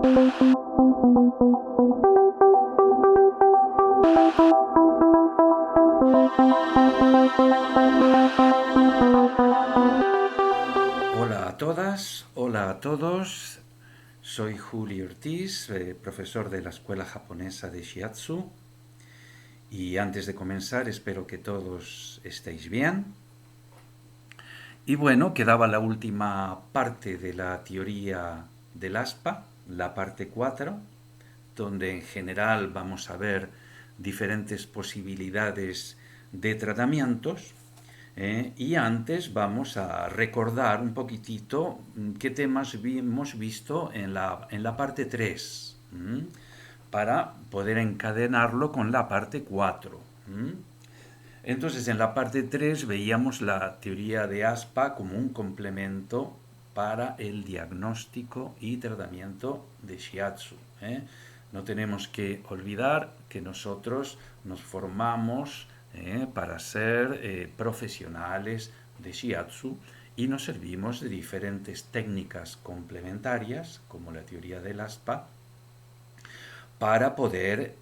Hola a todas, hola a todos. Soy Juli Ortiz, profesor de la Escuela Japonesa de Shiatsu. Y antes de comenzar, espero que todos estéis bien. Y bueno, quedaba la última parte de la teoría del aspa, la parte 4, donde en general vamos a ver diferentes posibilidades de tratamientos. Y antes vamos a recordar un poquitito qué temas hemos visto en la parte 3, para poder encadenarlo con la parte 4. Entonces, en la parte 3 veíamos la teoría de ASPA como un complemento para el diagnóstico y tratamiento de Shiatsu. No tenemos que olvidar que nosotros nos formamos para ser profesionales de Shiatsu y nos servimos de diferentes técnicas complementarias, como la teoría del ASPA, para poder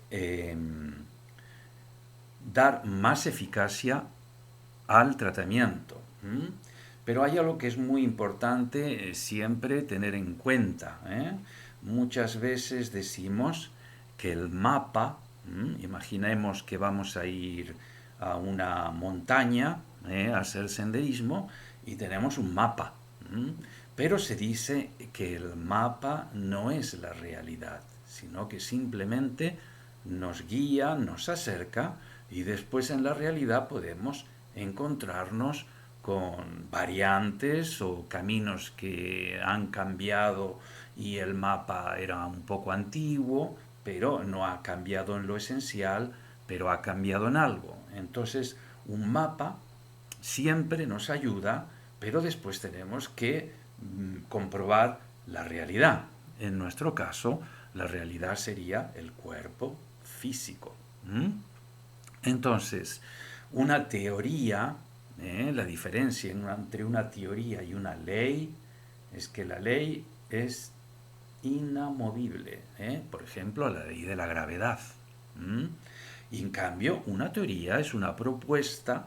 dar más eficacia al tratamiento. Pero hay algo que es muy importante siempre tener en cuenta. Muchas veces decimos que el mapa, imaginemos que vamos a ir a una montaña a hacer senderismo y tenemos un mapa. Pero se dice que el mapa no es la realidad, sino que simplemente nos guía, nos acerca y después en la realidad podemos encontrarnos con variantes o caminos que han cambiado y el mapa era un poco antiguo, pero no ha cambiado en lo esencial, pero ha cambiado en algo. Entonces, un mapa siempre nos ayuda, pero después tenemos que comprobar la realidad. En nuestro caso, la realidad sería el cuerpo físico. Entonces, una teoría, la diferencia entre una teoría y una ley es que la ley es inamovible. Por ejemplo, la ley de la gravedad. Y en cambio, una teoría es una propuesta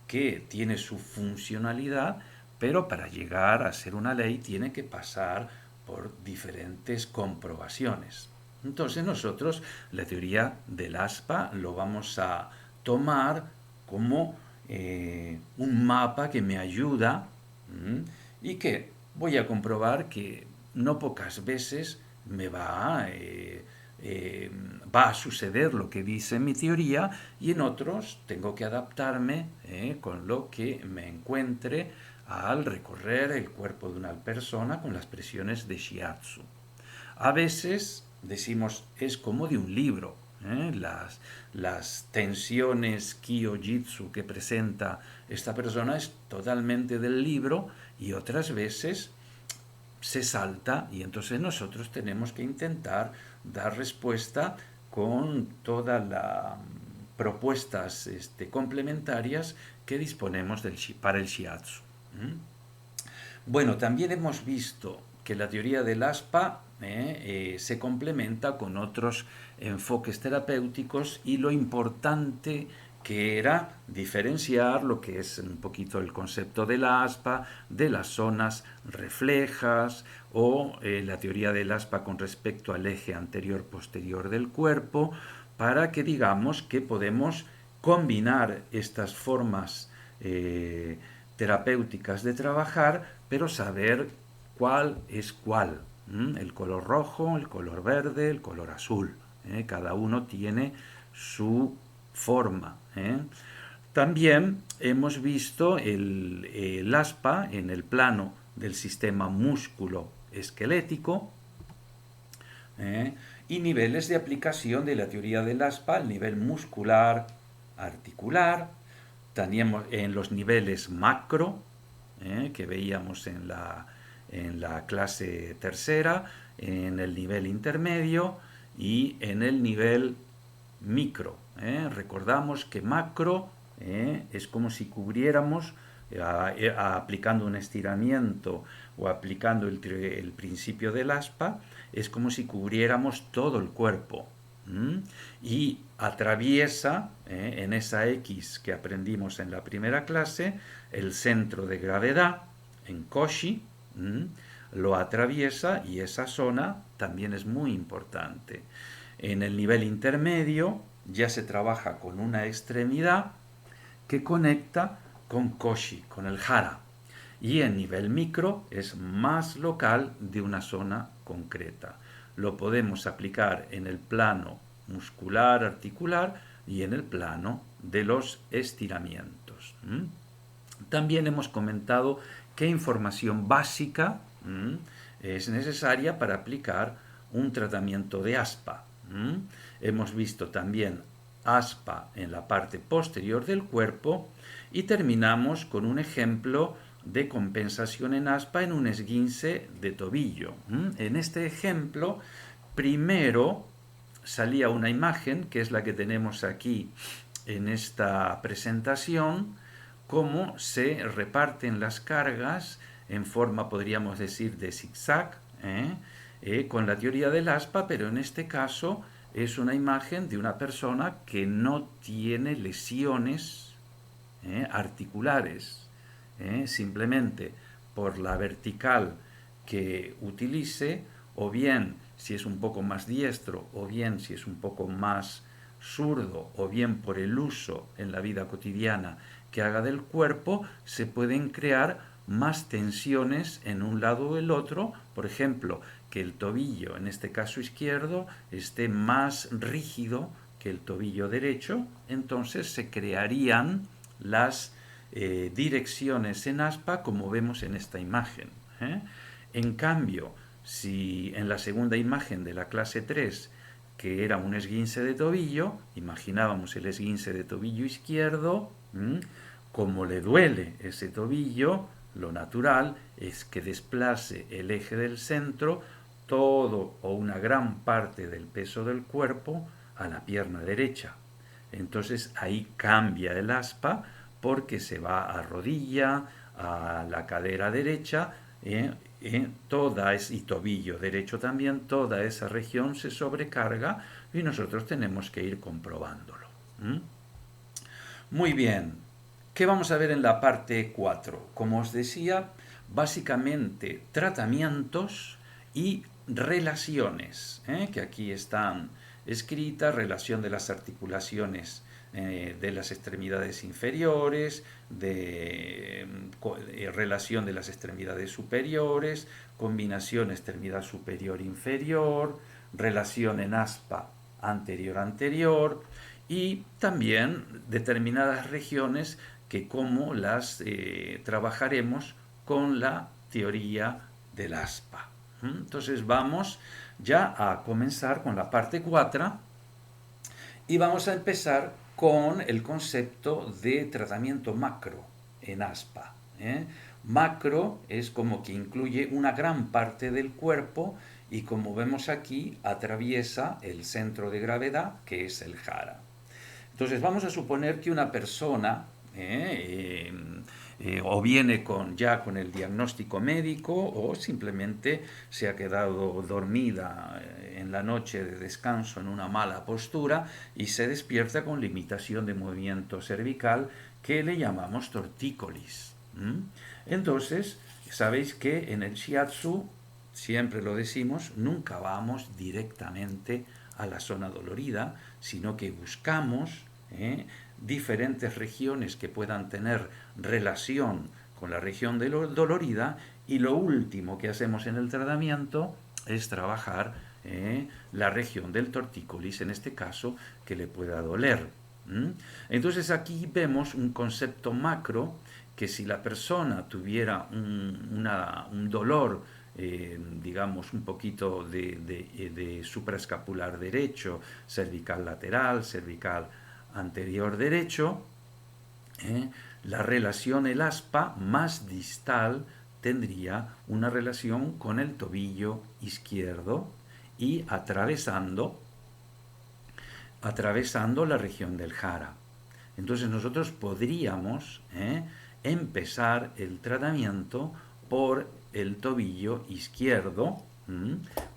que tiene su funcionalidad, pero para llegar a ser una ley tiene que pasar por diferentes comprobaciones. Entonces nosotros la teoría del ASPA lo vamos a tomar como un mapa que me ayuda y que voy a comprobar que no pocas veces me va a suceder lo que dice mi teoría y en otros tengo que adaptarme con lo que me encuentre al recorrer el cuerpo de una persona con las presiones de Shiatsu. A veces decimos es como de un libro. Las tensiones Kyojitsu que presenta esta persona es totalmente del libro y otras veces se salta y entonces nosotros tenemos que intentar dar respuesta con todas las propuestas complementarias que disponemos para el shiatsu. Bueno, también hemos visto que la teoría del ASPA se complementa con otros enfoques terapéuticos y lo importante que era diferenciar lo que es un poquito el concepto del ASPA de las zonas reflejas o la teoría del ASPA con respecto al eje anterior-posterior del cuerpo para que digamos que podemos combinar estas formas terapéuticas de trabajar, pero saber cuál es cuál. El color rojo, el color verde, el color azul. Cada uno tiene su forma. También hemos visto el ASPA en el plano del sistema músculo-esquelético y niveles de aplicación de la teoría del ASPA al nivel muscular, articular, también en los niveles macro, que veíamos en la clase tercera, en el nivel intermedio y en el nivel micro. Recordamos que macro es como si cubriéramos aplicando un estiramiento o aplicando el principio del aspa, es como si cubriéramos todo el cuerpo. Y atraviesa, en esa X que aprendimos en la primera clase, el centro de gravedad en Cauchy, lo atraviesa y esa zona también es muy importante. En el nivel intermedio ya se trabaja con una extremidad que conecta con Cauchy, con el Hara. Y en nivel micro es más local de una zona concreta. Lo podemos aplicar en el plano muscular, articular y en el plano de los estiramientos. También hemos comentado qué información básica es necesaria para aplicar un tratamiento de aspa. Hemos visto también aspa en la parte posterior del cuerpo y terminamos con un ejemplo de compensación en aspa en un esguince de tobillo. En este ejemplo, primero salía una imagen, que es la que tenemos aquí en esta presentación, cómo se reparten las cargas en forma, podríamos decir, de zigzag, con la teoría del aspa, pero en este caso es una imagen de una persona que no tiene lesiones articulares, simplemente por la vertical que utilice, o bien si es un poco más diestro, o bien si es un poco más zurdo, o bien por el uso en la vida cotidiana que haga del cuerpo, se pueden crear más tensiones en un lado o el otro, por ejemplo, que el tobillo, en este caso izquierdo, esté más rígido que el tobillo derecho, entonces se crearían las direcciones en aspa como vemos en esta imagen. En cambio, si en la segunda imagen de la clase 3, que era un esguince de tobillo, imaginábamos el esguince de tobillo izquierdo, como le duele ese tobillo, lo natural es que desplace el eje del centro todo o una gran parte del peso del cuerpo a la pierna derecha. Entonces ahí cambia el aspa porque se va a rodilla, a la cadera derecha, y tobillo derecho también, toda esa región se sobrecarga y nosotros tenemos que ir comprobándolo. Muy bien, ¿qué vamos a ver en la parte 4? Como os decía, básicamente tratamientos y relaciones, que aquí están escritas: relación de las articulaciones de las extremidades inferiores, relación de las extremidades superiores, combinación extremidad superior-inferior, relación en aspa anterior-anterior, y también determinadas regiones que como las trabajaremos con la teoría del aspa. Entonces vamos ya a comenzar con la parte 4 y vamos a empezar con el concepto de tratamiento macro en aspa. Macro es como que incluye una gran parte del cuerpo y, como vemos aquí, atraviesa el centro de gravedad, que es el Hara. Entonces vamos a suponer que una persona o viene ya con el diagnóstico médico o simplemente se ha quedado dormida en la noche de descanso en una mala postura y se despierta con limitación de movimiento cervical, que le llamamos tortícolis. Entonces, sabéis que en el shiatsu, siempre lo decimos, nunca vamos directamente a la zona dolorida, sino que buscamos diferentes regiones que puedan tener relación con la región dolorida, y lo último que hacemos en el tratamiento es trabajar la región del tortícolis, en este caso, que le pueda doler. Entonces aquí vemos un concepto macro, que si la persona tuviera un dolor, digamos, un poquito de supraescapular derecho, cervical lateral, cervical anterior derecho, la relación, el aspa más distal, tendría una relación con el tobillo izquierdo y atravesando la región del Hara. Entonces nosotros podríamos empezar el tratamiento por el tobillo izquierdo,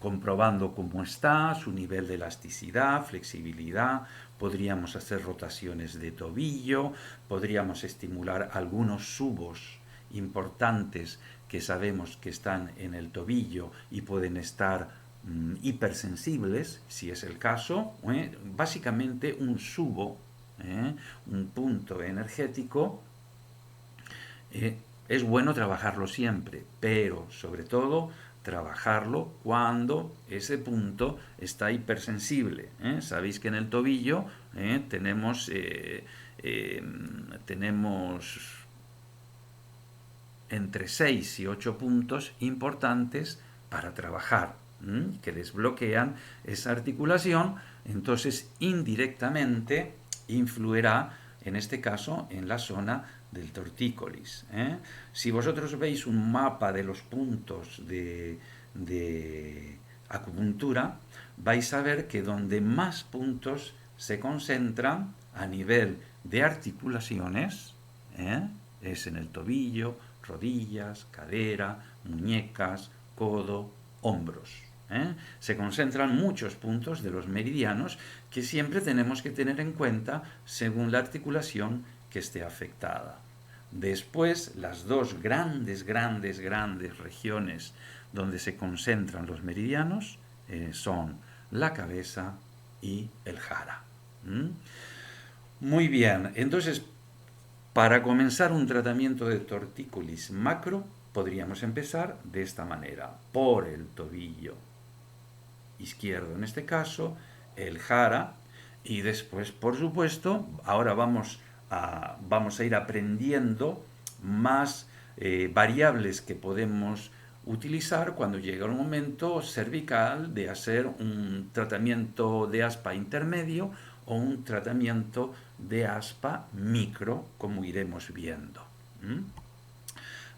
comprobando cómo está, su nivel de elasticidad, flexibilidad. Podríamos hacer rotaciones de tobillo, podríamos estimular algunos subos importantes que sabemos que están en el tobillo y pueden estar hipersensibles, si es el caso. Básicamente un subo, un punto energético, es bueno trabajarlo siempre, pero sobre todo trabajarlo cuando ese punto está hipersensible. Sabéis que en el tobillo tenemos entre 6 y 8 puntos importantes para trabajar, que desbloquean esa articulación, entonces indirectamente influirá, en este caso, en la zona del tortícolis. Si vosotros veis un mapa de los puntos de acupuntura, vais a ver que donde más puntos se concentran a nivel de articulaciones, es en el tobillo, rodillas, cadera, muñecas, codo, hombros. Se concentran muchos puntos de los meridianos que siempre tenemos que tener en cuenta según la articulación que esté afectada. Después, las dos grandes regiones donde se concentran los meridianos son la cabeza y el jara. Muy bien, entonces, para comenzar un tratamiento de tortícolis macro, podríamos empezar de esta manera, por el tobillo izquierdo en este caso, el jara, y después, por supuesto, ahora vamos a ir aprendiendo más variables que podemos utilizar cuando llega el momento cervical de hacer un tratamiento de aspa intermedio o un tratamiento de aspa micro, como iremos viendo.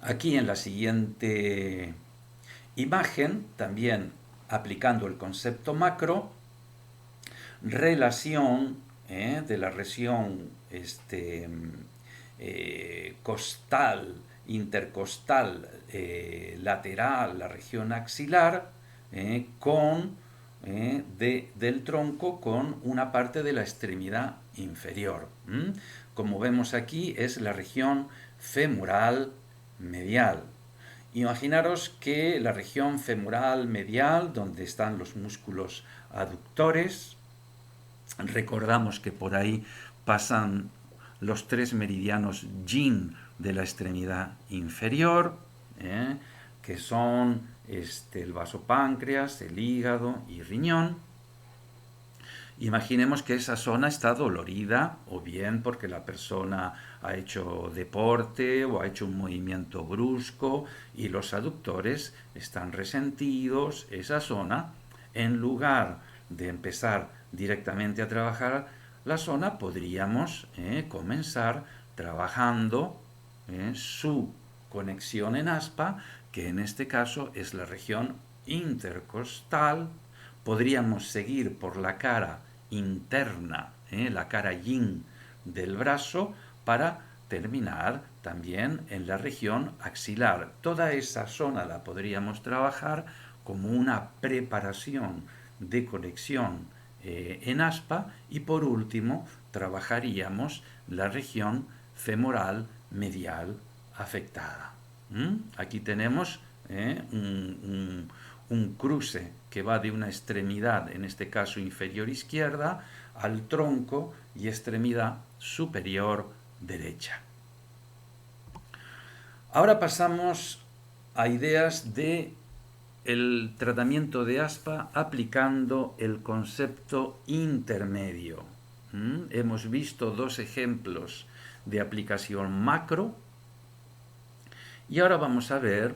Aquí en la siguiente imagen, también aplicando el concepto macro, relación de la región costal, intercostal, lateral, la región axilar, del tronco con una parte de la extremidad inferior. Como vemos aquí, es la región femoral medial. Imaginaros que la región femoral medial, donde están los músculos aductores, recordamos que por ahí pasan los 3 meridianos yin de la extremidad inferior, que son el vasopáncreas, el hígado y riñón. Imaginemos que esa zona está dolorida, o bien porque la persona ha hecho deporte o ha hecho un movimiento brusco y los aductores están resentidos. Esa zona, en lugar de empezar directamente a trabajar la zona, podríamos comenzar trabajando su conexión en aspa, que en este caso es la región intercostal. Podríamos seguir por la cara interna, la cara yin del brazo, para terminar también en la región axilar. Toda esa zona la podríamos trabajar como una preparación de conexión en aspa, y por último trabajaríamos la región femoral medial afectada. Aquí tenemos un cruce que va de una extremidad, en este caso inferior izquierda, al tronco y extremidad superior derecha. Ahora pasamos a ideas de el tratamiento de aspa aplicando el concepto intermedio. Hemos visto 2 ejemplos de aplicación macro y ahora vamos a ver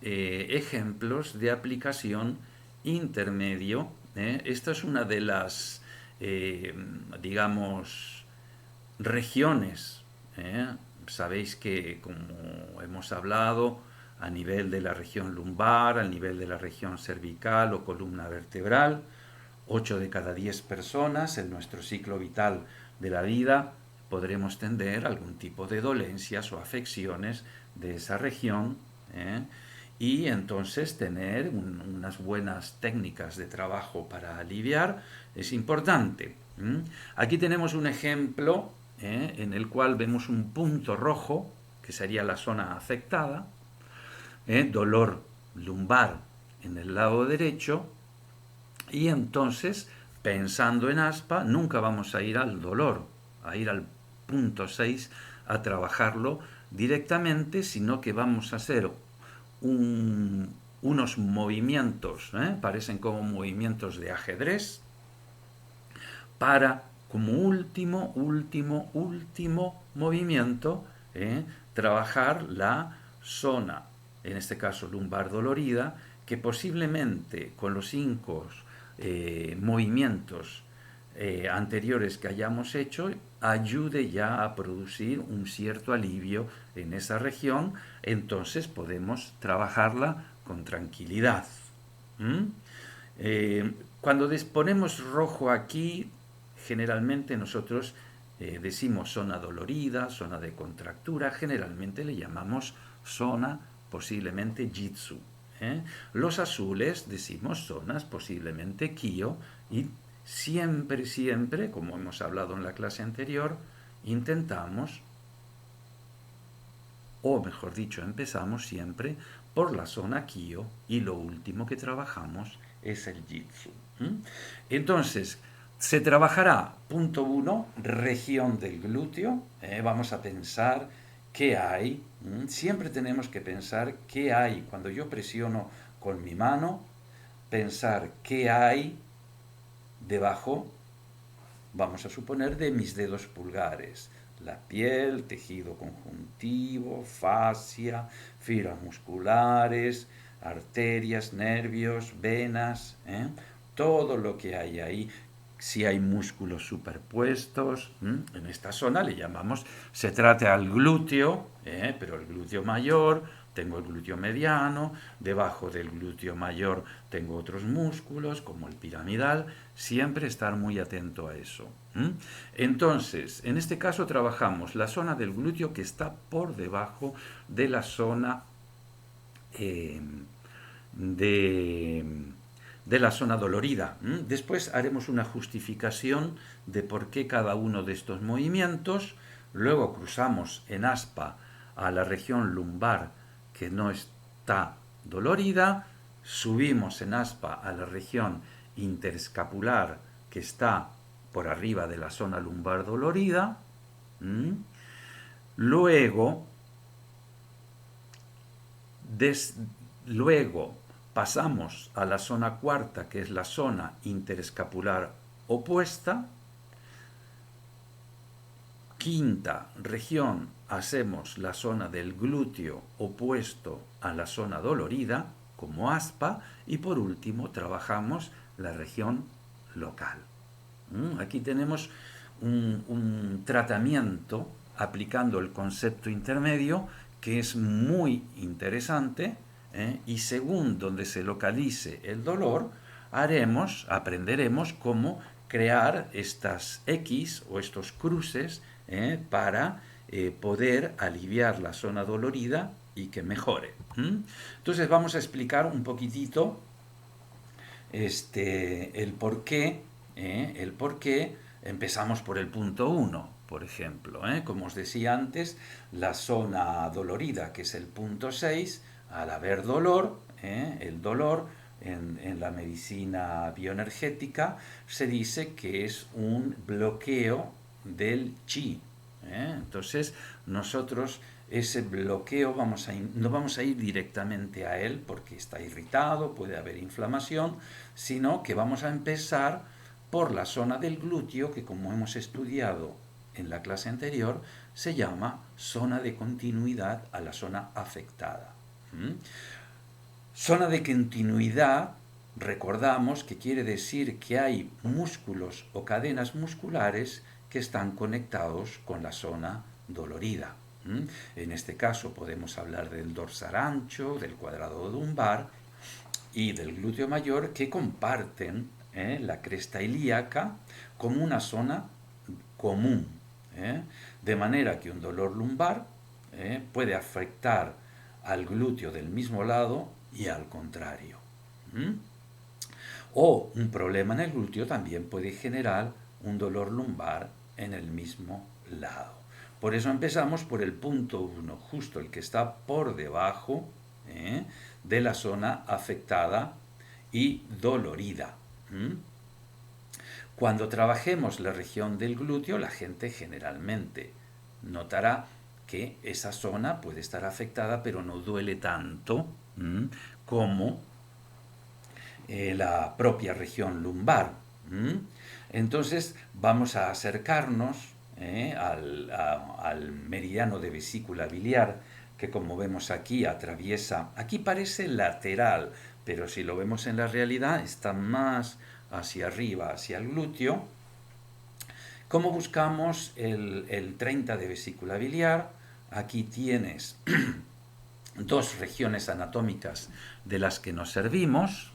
ejemplos de aplicación intermedio. Esta es una de las, digamos, regiones. Sabéis que, como hemos hablado, a nivel de la región lumbar, a nivel de la región cervical o columna vertebral, 8 de cada 10 personas en nuestro ciclo vital de la vida podremos tener algún tipo de dolencias o afecciones de esa región, y entonces tener unas buenas técnicas de trabajo para aliviar es importante. Aquí tenemos un ejemplo en el cual vemos un punto rojo, que sería la zona afectada, dolor lumbar en el lado derecho, y entonces, pensando en aspa, nunca vamos a ir al dolor, a ir al punto 6 a trabajarlo directamente, sino que vamos a hacer unos movimientos, parecen como movimientos de ajedrez, para, como último movimiento, trabajar la zona, en este caso lumbar dolorida, que posiblemente con los 5 movimientos anteriores que hayamos hecho ayude ya a producir un cierto alivio en esa región, entonces podemos trabajarla con tranquilidad. ¿Mm? Cuando ponemos rojo aquí, generalmente nosotros decimos zona dolorida, zona de contractura, generalmente le llamamos zona posiblemente jitsu. Los azules decimos zonas posiblemente kyo, y siempre, como hemos hablado en la clase anterior, intentamos, o mejor dicho, empezamos siempre por la zona kyo, y lo último que trabajamos es el jitsu. Entonces, se trabajará, punto 1, región del glúteo. Vamos a pensar qué hay. Siempre tenemos que pensar qué hay. Cuando yo presiono con mi mano, pensar qué hay debajo, vamos a suponer, de mis dedos pulgares. La piel, tejido conjuntivo, fascia, fibras musculares, arterias, nervios, venas, todo lo que hay ahí. Si hay músculos superpuestos, en esta zona le llamamos, se trata al glúteo, pero el glúteo mayor, tengo el glúteo mediano, debajo del glúteo mayor tengo otros músculos como el piramidal, siempre estar muy atento a eso. Entonces, en este caso trabajamos la zona del glúteo que está por debajo de la zona de, de la zona dolorida. Después haremos una justificación de por qué cada uno de estos movimientos. Luego cruzamos en aspa a la región lumbar que no está dolorida. Subimos en aspa a la región interescapular que está por arriba de la zona lumbar dolorida. Luego, luego pasamos a la zona cuarta, que es la zona interescapular opuesta. Quinta región, hacemos la zona del glúteo opuesto a la zona dolorida, como aspa, y por último trabajamos la región local. Aquí tenemos un tratamiento aplicando el concepto intermedio que es muy interesante, y según donde se localice el dolor, aprenderemos cómo crear estas X o estos cruces para poder aliviar la zona dolorida y que mejore. Entonces vamos a explicar un poquitito el por qué. Empezamos por el punto 1, por ejemplo. Como os decía antes, la zona dolorida, que es el punto 6, al haber dolor, el dolor en la medicina bioenergética se dice que es un bloqueo del chi. Entonces, nosotros ese bloqueo no vamos a ir directamente a él porque está irritado, puede haber inflamación, sino que vamos a empezar por la zona del glúteo, que como hemos estudiado en la clase anterior, se llama zona de continuidad a la zona afectada. Zona de continuidad, recordamos que quiere decir que hay músculos o cadenas musculares que están conectados con la zona dolorida. En este caso podemos hablar del dorsal ancho, del cuadrado lumbar y del glúteo mayor, que comparten la cresta ilíaca como una zona común. ¿eh? De manera que un dolor lumbar puede afectar al glúteo del mismo lado y al contrario. ¿Mm? O un problema en el glúteo también puede generar un dolor lumbar en el mismo lado. Por eso empezamos por el punto 1, justo el que está por debajo de la zona afectada y dolorida. ¿Mm? Cuando trabajemos la región del glúteo, la gente generalmente notará que esa zona puede estar afectada, pero no duele tanto como la propia región lumbar. Entonces vamos a acercarnos al meridiano de vesícula biliar, que como vemos aquí atraviesa, aquí parece lateral, pero si lo vemos en la realidad está más hacia arriba, hacia el glúteo. ¿Cómo buscamos el 30 de vesícula biliar? Aquí tienes dos regiones anatómicas de las que nos servimos,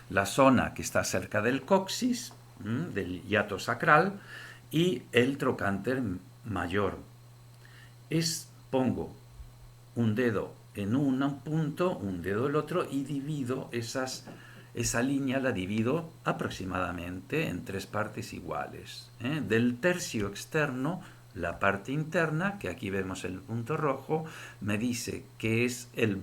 la zona que está cerca del coxis, del hiato sacral, y el trocánter mayor. Pongo un dedo en un punto, un dedo en el otro, y divido esa línea, la divido aproximadamente en tres partes iguales. Del tercio externo, la parte interna, que aquí vemos el punto rojo, me dice que es el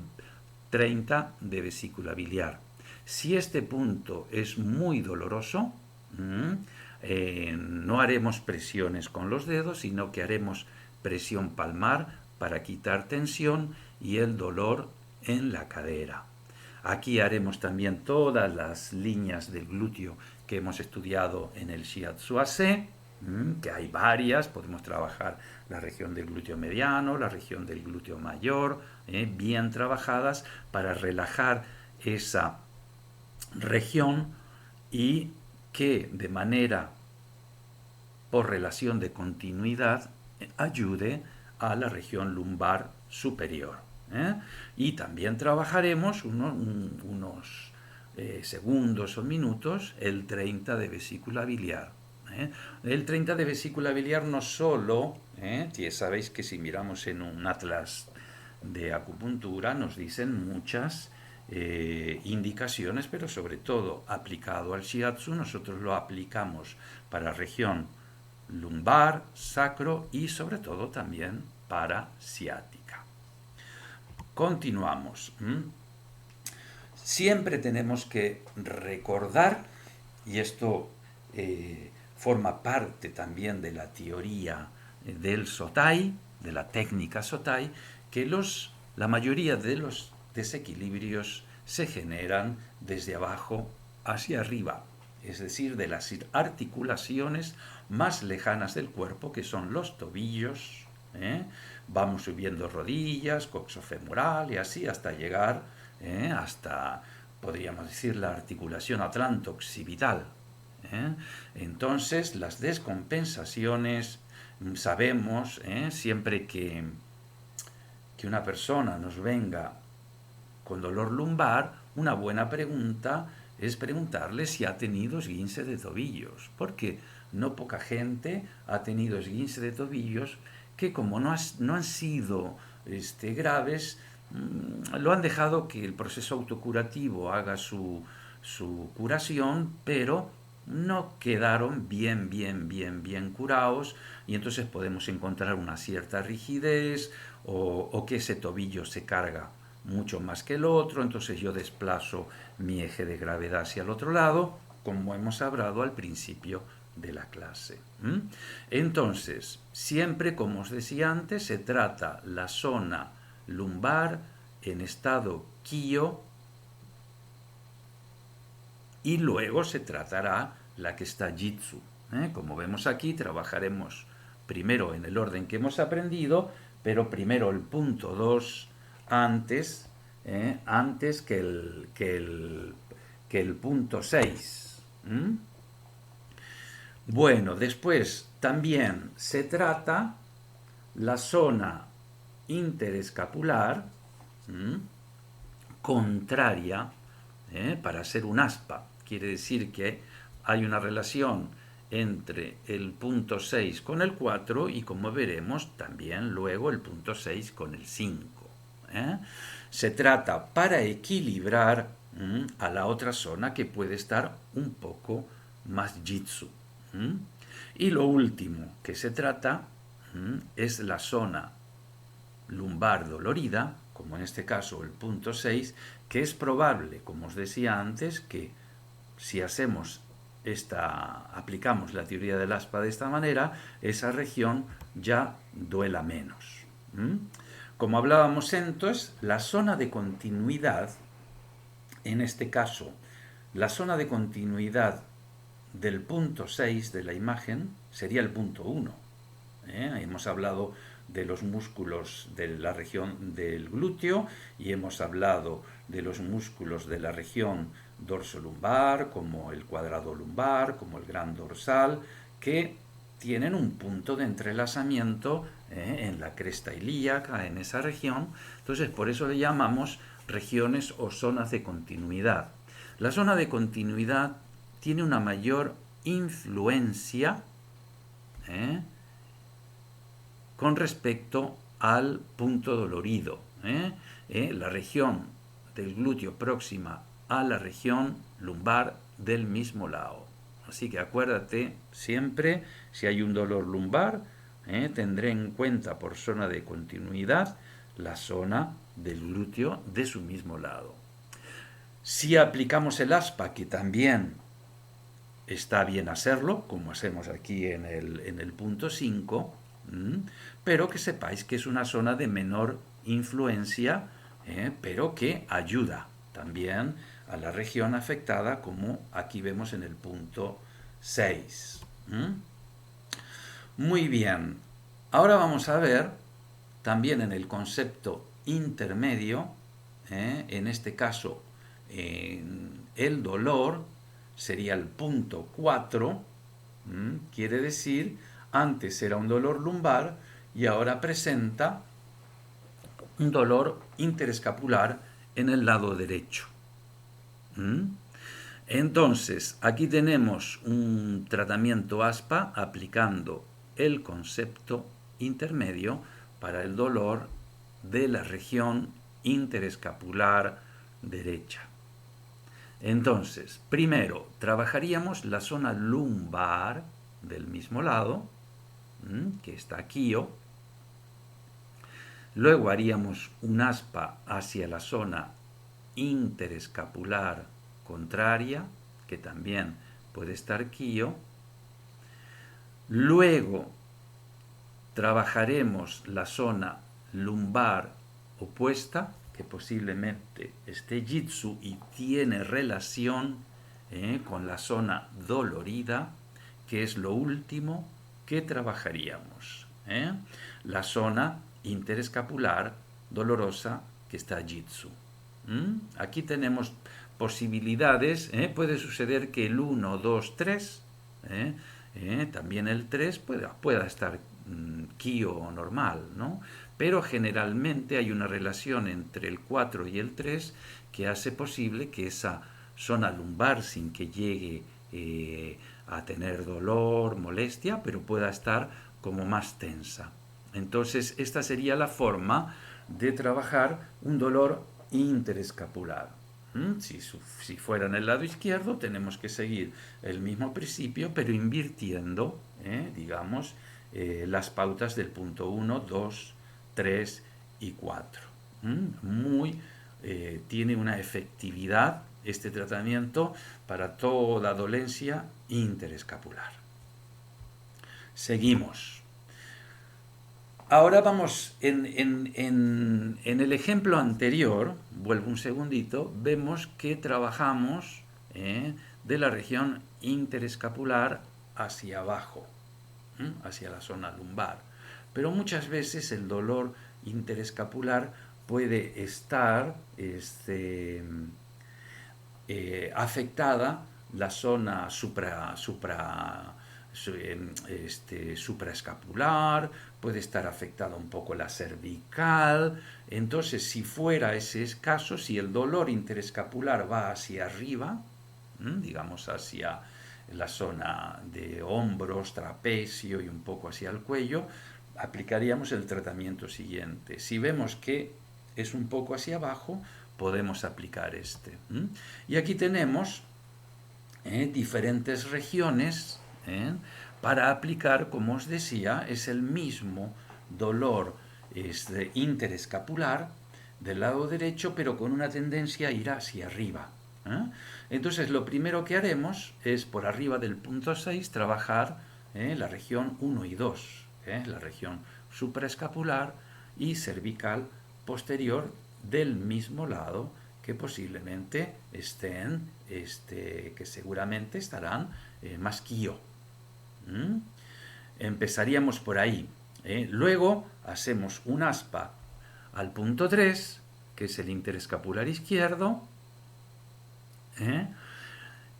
30 de vesícula biliar. Si este punto es muy doloroso, no haremos presiones con los dedos, sino que haremos presión palmar para quitar tensión y el dolor en la cadera. Aquí haremos también todas las líneas del glúteo que hemos estudiado en el Shiatsu AC, que hay varias, podemos trabajar la región del glúteo mediano, la región del glúteo mayor, bien trabajadas para relajar esa región y que de manera por relación de continuidad ayude a la región lumbar superior. Y también trabajaremos unos segundos o minutos el 30 de vesícula biliar. El 30 de vesícula biliar no solo, ya sabéis que si miramos en un atlas de acupuntura nos dicen muchas indicaciones, pero sobre todo aplicado al shiatsu, nosotros lo aplicamos para región lumbar, sacro y sobre todo también para ciática. Continuamos. Siempre tenemos que recordar, y esto forma parte también de la teoría del Sotai, de la técnica Sotai, que la mayoría de los desequilibrios se generan desde abajo hacia arriba, es decir, de las articulaciones más lejanas del cuerpo, que son los tobillos, vamos subiendo rodillas, coxofemoral y así hasta llegar hasta, podríamos decir, la articulación atlanto-occipital. Entonces, las descompensaciones, sabemos, siempre que una persona nos venga con dolor lumbar, una buena pregunta es preguntarle si ha tenido esguince de tobillos, porque no poca gente ha tenido esguince de tobillos que como no han sido graves, lo han dejado que el proceso autocurativo haga su curación, pero no quedaron bien curados, y entonces podemos encontrar una cierta rigidez o que ese tobillo se carga mucho más que el otro, entonces yo desplazo mi eje de gravedad hacia el otro lado, como hemos hablado al principio de la clase. Entonces, siempre, como os decía antes, se trata la zona lumbar en estado Kyo y luego se tratará la que está Jitsu. Como vemos aquí, trabajaremos primero en el orden que hemos aprendido, pero primero el punto 2 antes que el punto 6. Bueno, después también se trata la zona interescapular contraria para hacer un aspa. Quiere decir que hay una relación entre el punto 6 con el 4 y, como veremos, también luego el punto 6 con el 5. Se trata para equilibrar a la otra zona que puede estar un poco más jitsu. Y lo último que se trata es la zona lumbar dolorida, como en este caso el punto 6, que es probable, como os decía antes, que si aplicamos la teoría del aspa de esta manera, esa región ya duela menos. Como hablábamos entonces, la zona de continuidad, en este caso, la zona de continuidad del punto 6 de la imagen sería el punto 1. Hemos hablado de los músculos de la región del glúteo y hemos hablado de los músculos de la región dorsolumbar, como el cuadrado lumbar, como el gran dorsal, que tienen un punto de entrelazamiento en la cresta ilíaca, en esa región. Entonces, por eso le llamamos regiones o zonas de continuidad. La zona de continuidad tiene una mayor influencia con respecto al punto dolorido. La región del glúteo próxima a la región lumbar del mismo lado. Así que acuérdate siempre, si hay un dolor lumbar, tendré en cuenta por zona de continuidad la zona del glúteo de su mismo lado. Si aplicamos el aspa, que también está bien hacerlo, como hacemos aquí en el punto 5, pero que sepáis que es una zona de menor influencia, pero que ayuda también a la región afectada, como aquí vemos en el punto 6. Muy bien, ahora vamos a ver también en el concepto intermedio, en este caso el dolor sería el punto 4, quiere decir, antes era un dolor lumbar y ahora presenta un dolor interescapular en el lado derecho. Entonces, aquí tenemos un tratamiento ASPA aplicando el concepto intermedio para el dolor de la región interescapular derecha. Entonces, primero trabajaríamos la zona lumbar del mismo lado, que está aquí. Luego haríamos un aspa hacia la zona interescapular contraria, que también puede estar aquí. Luego trabajaremos la zona lumbar opuesta, que posiblemente esté jitsu y tiene relación con la zona dolorida, que es lo último que trabajaríamos. La zona interescapular dolorosa que está jitsu. Aquí tenemos posibilidades. Puede suceder que el 1, 2, 3, también el 3 pueda estar kyo normal, ¿no? Pero generalmente hay una relación entre el 4 y el 3 que hace posible que esa zona lumbar, sin que llegue a tener dolor, molestia, pero pueda estar como más tensa. Entonces, esta sería la forma de trabajar un dolor interescapular. Si fuera en el lado izquierdo, tenemos que seguir el mismo principio, pero invirtiendo, digamos, las pautas del punto 1, 2, 3 y 4. Tiene una efectividad este tratamiento para toda dolencia interescapular. Seguimos. Ahora vamos, en el ejemplo anterior, vuelvo un segundito, vemos que trabajamos de la región interescapular hacia abajo, hacia la zona lumbar. Pero muchas veces el dolor interescapular puede estar afectada la zona supraescapular, puede estar afectada un poco la cervical. Entonces, si fuera ese caso, si el dolor interescapular va hacia arriba, digamos hacia la zona de hombros, trapecio y un poco hacia el cuello, aplicaríamos el tratamiento siguiente. Si vemos que es un poco hacia abajo, podemos aplicar este. Y aquí tenemos diferentes regiones para aplicar, como os decía, es el mismo dolor interescapular del lado derecho, pero con una tendencia a ir hacia arriba. Entonces, lo primero que haremos es, por arriba del punto 6, trabajar la región 1 y 2, la región supraescapular y cervical posterior del mismo lado, que posiblemente estén, que seguramente estarán más quio. Empezaríamos por ahí. Luego hacemos un aspa al punto 3, que es el interescapular izquierdo,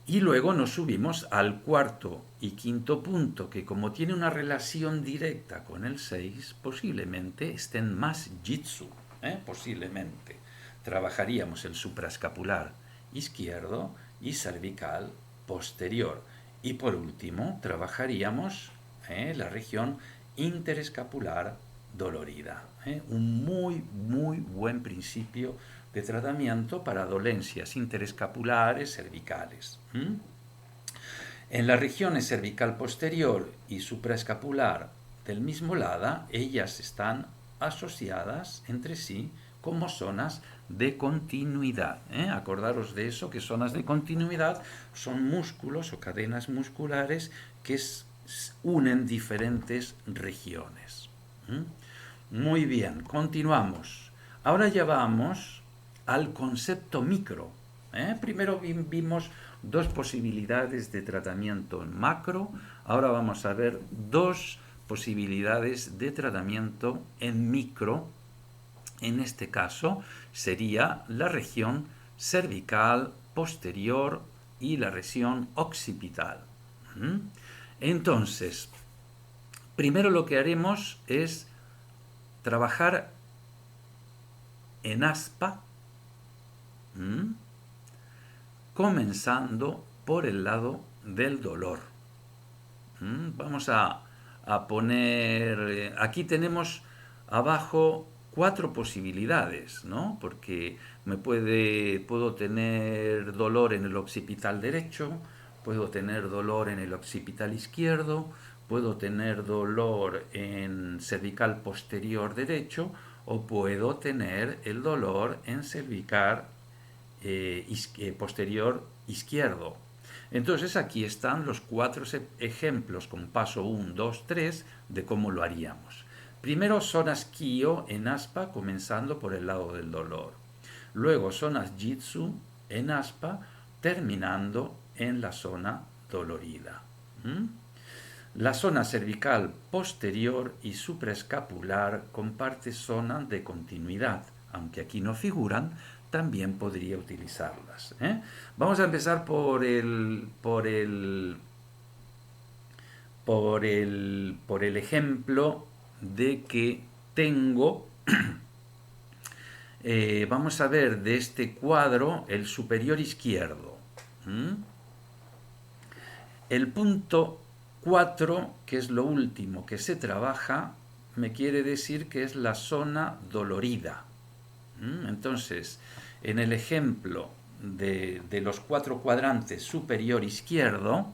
y luego nos subimos al cuarto y quinto punto, que como tiene una relación directa con el 6, posiblemente estén más jitsu, posiblemente. Trabajaríamos el supraescapular izquierdo y cervical posterior. Y por último, trabajaríamos la región interescapular dolorida. Un muy buen principio de tratamiento para dolencias interescapulares cervicales. En las regiones cervical posterior y supraescapular del mismo lado, ellas están asociadas entre sí como zonas de continuidad. Acordaros de eso, que zonas de continuidad son músculos o cadenas musculares que unen diferentes regiones. Muy bien, continuamos. Ahora ya vamos al concepto micro. Primero vimos dos posibilidades de tratamiento en macro, ahora vamos a ver dos posibilidades de tratamiento en micro. En este caso sería la región cervical posterior y la región occipital. Entonces, primero lo que haremos es trabajar en aspa, comenzando por el lado del dolor. Vamos a poner, aquí tenemos abajo 4 posibilidades, ¿no? Porque puedo tener dolor en el occipital derecho, puedo tener dolor en el occipital izquierdo, puedo tener dolor en cervical posterior derecho, o puedo tener el dolor en cervical posterior izquierdo. Entonces aquí están los 4 ejemplos con paso 1, 2, 3 de cómo lo haríamos. Primero zonas Kyo en aspa, comenzando por el lado del dolor. Luego zonas Jitsu en aspa, terminando en la zona dolorida. La zona cervical posterior y supraescapular comparte zona de continuidad, aunque aquí no figuran, también podría utilizarlas. Vamos a empezar por el ejemplo de que tengo, vamos a ver de este cuadro el superior izquierdo. El punto 4, que es lo último que se trabaja, me quiere decir que es la zona dolorida. Entonces, en el ejemplo de los 4 cuadrantes superior izquierdo,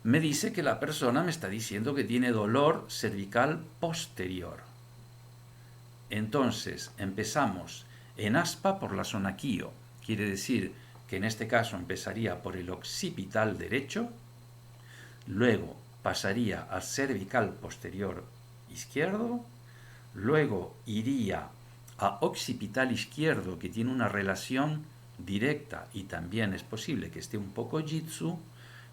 me dice que la persona me está diciendo que tiene dolor cervical posterior. Entonces, empezamos en aspa por la zona Kyo. Quiere decir que en este caso empezaría por el occipital derecho, luego pasaría al cervical posterior izquierdo, luego iría a occipital izquierdo, que tiene una relación directa y también es posible que esté un poco jitsu,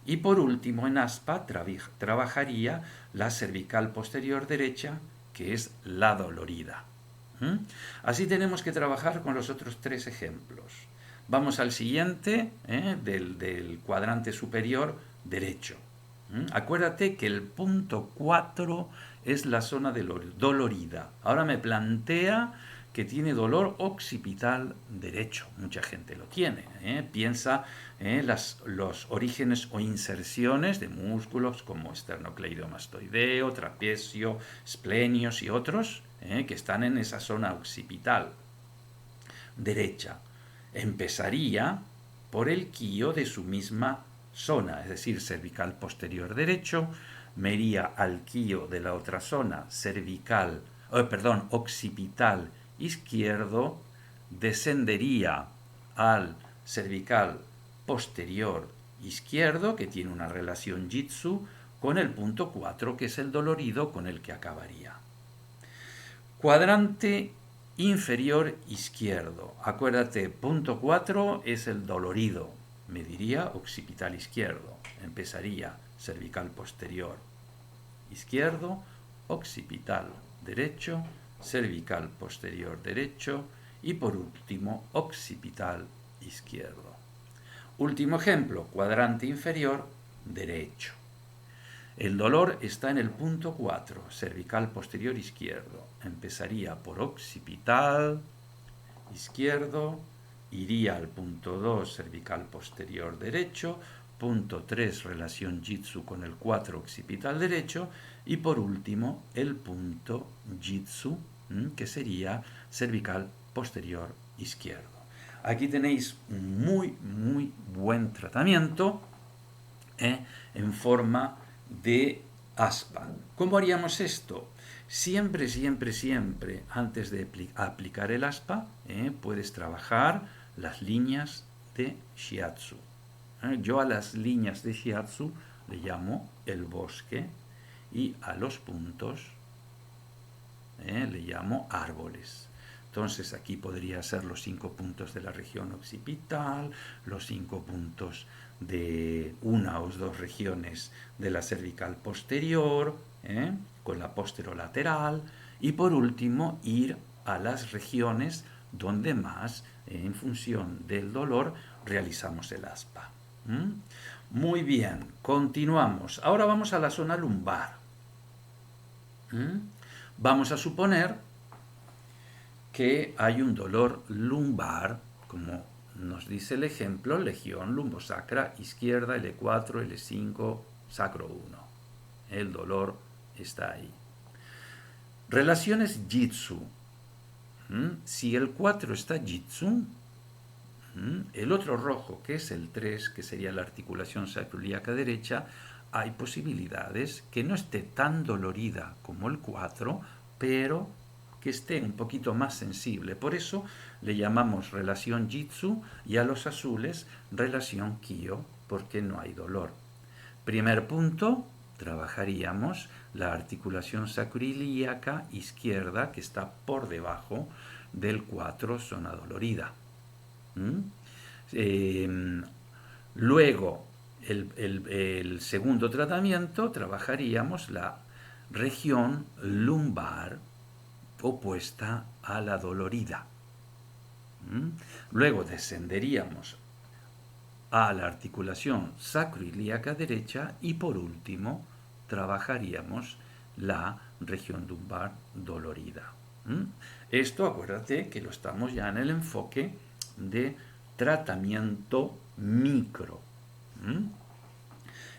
y por último en aspa trabajaría la cervical posterior derecha, que es la dolorida. Así tenemos que trabajar con los otros 3 ejemplos. Vamos al siguiente, del cuadrante superior derecho. Acuérdate que el punto 4 es la zona dolorida. Ahora me plantea que tiene dolor occipital derecho. Mucha gente lo tiene. Piensa en los orígenes o inserciones de músculos como esternocleidomastoideo, trapecio, esplenios y otros que están en esa zona occipital derecha. Empezaría por el quío de su misma zona, es decir, cervical posterior derecho, me iría al quío de la otra zona, occipital izquierdo, descendería al cervical posterior izquierdo, que tiene una relación jitsu, con el punto 4, que es el dolorido, con el que acabaría. Cuadrante inferior izquierdo. Acuérdate, punto 4 es el dolorido. Me diría occipital izquierdo. Empezaría cervical posterior izquierdo, occipital derecho, cervical posterior derecho y por último occipital izquierdo. Último ejemplo, cuadrante inferior derecho. El dolor está en el punto 4, cervical posterior izquierdo. Empezaría por occipital izquierdo, iría al punto 2, cervical posterior derecho, punto 3, relación jitsu con el 4, occipital derecho, y por último el punto jitsu, que sería cervical posterior izquierdo. Aquí tenéis un muy buen tratamiento en forma de aspa. ¿Cómo haríamos esto? Siempre, antes de aplicar el aspa, puedes trabajar las líneas de shiatsu. Yo a las líneas de shiatsu le llamo el bosque y a los puntos le llamo árboles. Entonces aquí podría ser los 5 puntos de la región occipital, los 5 puntos de una o dos regiones de la cervical posterior, con la posterolateral, y por último ir a las regiones donde más, en función del dolor, realizamos el aspa. Muy bien, continuamos. Ahora vamos a la zona lumbar. Vamos a suponer que hay un dolor lumbar, como nos dice el ejemplo, legión lumbosacra izquierda, L4, L5, sacro 1. El dolor está ahí. Relaciones jitsu. Si el 4 está jitsu, el otro rojo, que es el 3, que sería la articulación sacroiliaca derecha, hay posibilidades que no esté tan dolorida como el 4, pero que esté un poquito más sensible. Por eso le llamamos relación jitsu y a los azules relación kyo, porque no hay dolor. Primer punto, trabajaríamos la articulación sacroiliaca izquierda, que está por debajo del 4, zona dolorida. Luego, el segundo tratamiento, trabajaríamos la región lumbar opuesta a la dolorida. Luego descenderíamos a la articulación sacroiliaca derecha y por último trabajaríamos la región lumbar dolorida. Esto, acuérdate que lo estamos ya en el enfoque de tratamiento micro.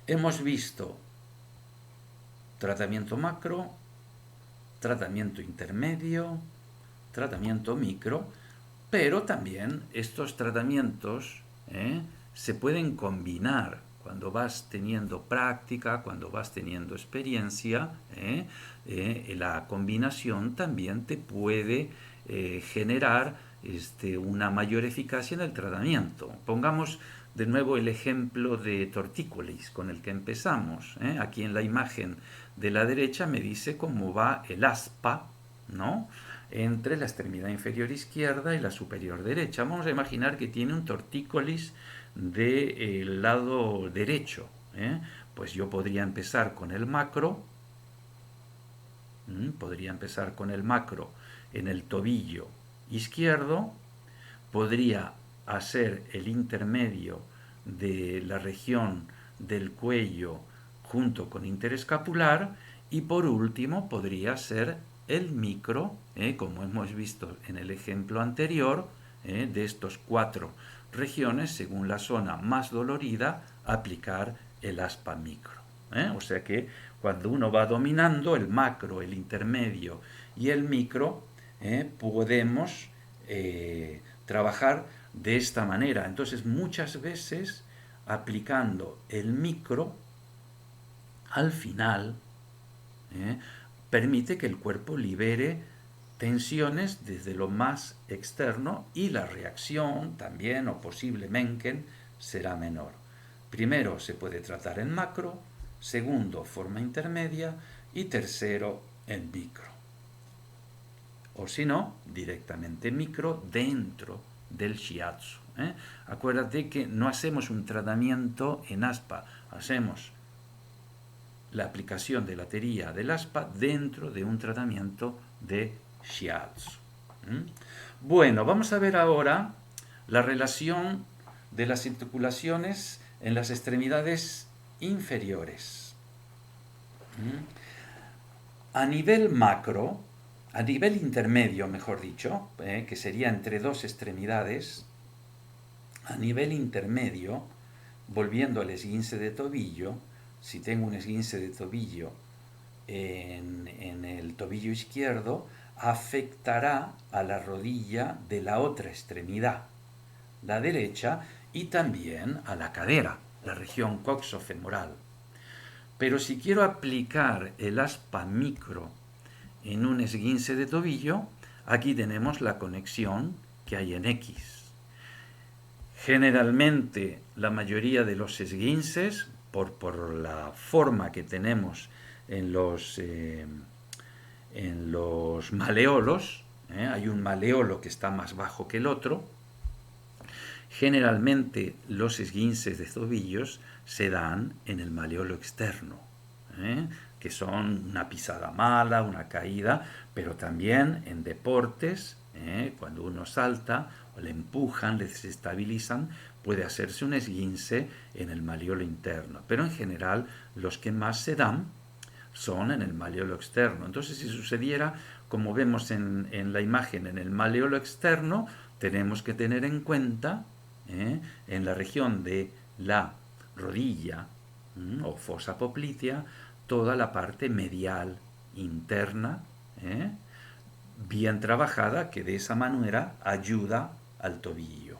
Hemos visto tratamiento macro, tratamiento intermedio, tratamiento micro, pero también estos tratamientos se pueden combinar cuando vas teniendo práctica, cuando vas teniendo experiencia. La combinación también te puede generar una mayor eficacia en el tratamiento. Pongamos de nuevo el ejemplo de tortícolis con el que empezamos. Aquí en la imagen de la derecha me dice cómo va el aspa, ¿no?, entre la extremidad inferior izquierda y la superior derecha. Vamos a imaginar que tiene un tortícolis del lado derecho. Pues yo podría empezar con el macro. Podría empezar con el macro en el tobillo izquierdo. Podría hacer el intermedio de la región del cuello junto con interescapular y por último podría hacer el micro, como hemos visto en el ejemplo anterior, de estos 4 regiones, según la zona más dolorida, aplicar el aspa micro. O sea que cuando uno va dominando el macro, el intermedio y el micro, podemos trabajar de esta manera. Entonces muchas veces aplicando el micro al final, ¿eh? permite que el cuerpo libere tensiones desde lo más externo y la reacción también o posiblemente será menor. Primero se puede tratar en macro, segundo forma intermedia y tercero en micro. O si no, directamente micro dentro del shiatsu. Acuérdate que no hacemos un tratamiento en aspa, hacemos la aplicación de la teoría del aspa dentro de un tratamiento de shiatsu. Bueno, vamos a ver ahora la relación de las articulaciones en las extremidades inferiores. A nivel macro, a nivel intermedio, mejor dicho, que sería entre dos extremidades, a nivel intermedio, volviendo al esguince de tobillo, si tengo un esguince de tobillo en el tobillo izquierdo, afectará a la rodilla de la otra extremidad, la derecha, y también a la cadera, la región coxofemoral. Pero si quiero aplicar el aspa micro en un esguince de tobillo, aquí tenemos la conexión que hay en X. Generalmente la mayoría de los esguinces, por la forma que tenemos en los maleolos, hay un maleolo que está más bajo que el otro, generalmente los esguinces de tobillos se dan en el maleolo externo, que son una pisada mala, una caída, pero también en deportes, cuando uno salta o le empujan, le desestabilizan, puede hacerse un esguince en el maleolo interno. Pero en general los que más se dan son en el maleolo externo. Entonces, si sucediera, como vemos en la imagen, en el maleolo externo, tenemos que tener en cuenta en la región de la rodilla o fosa poplitea, toda la parte medial interna, bien trabajada, que de esa manera ayuda al tobillo.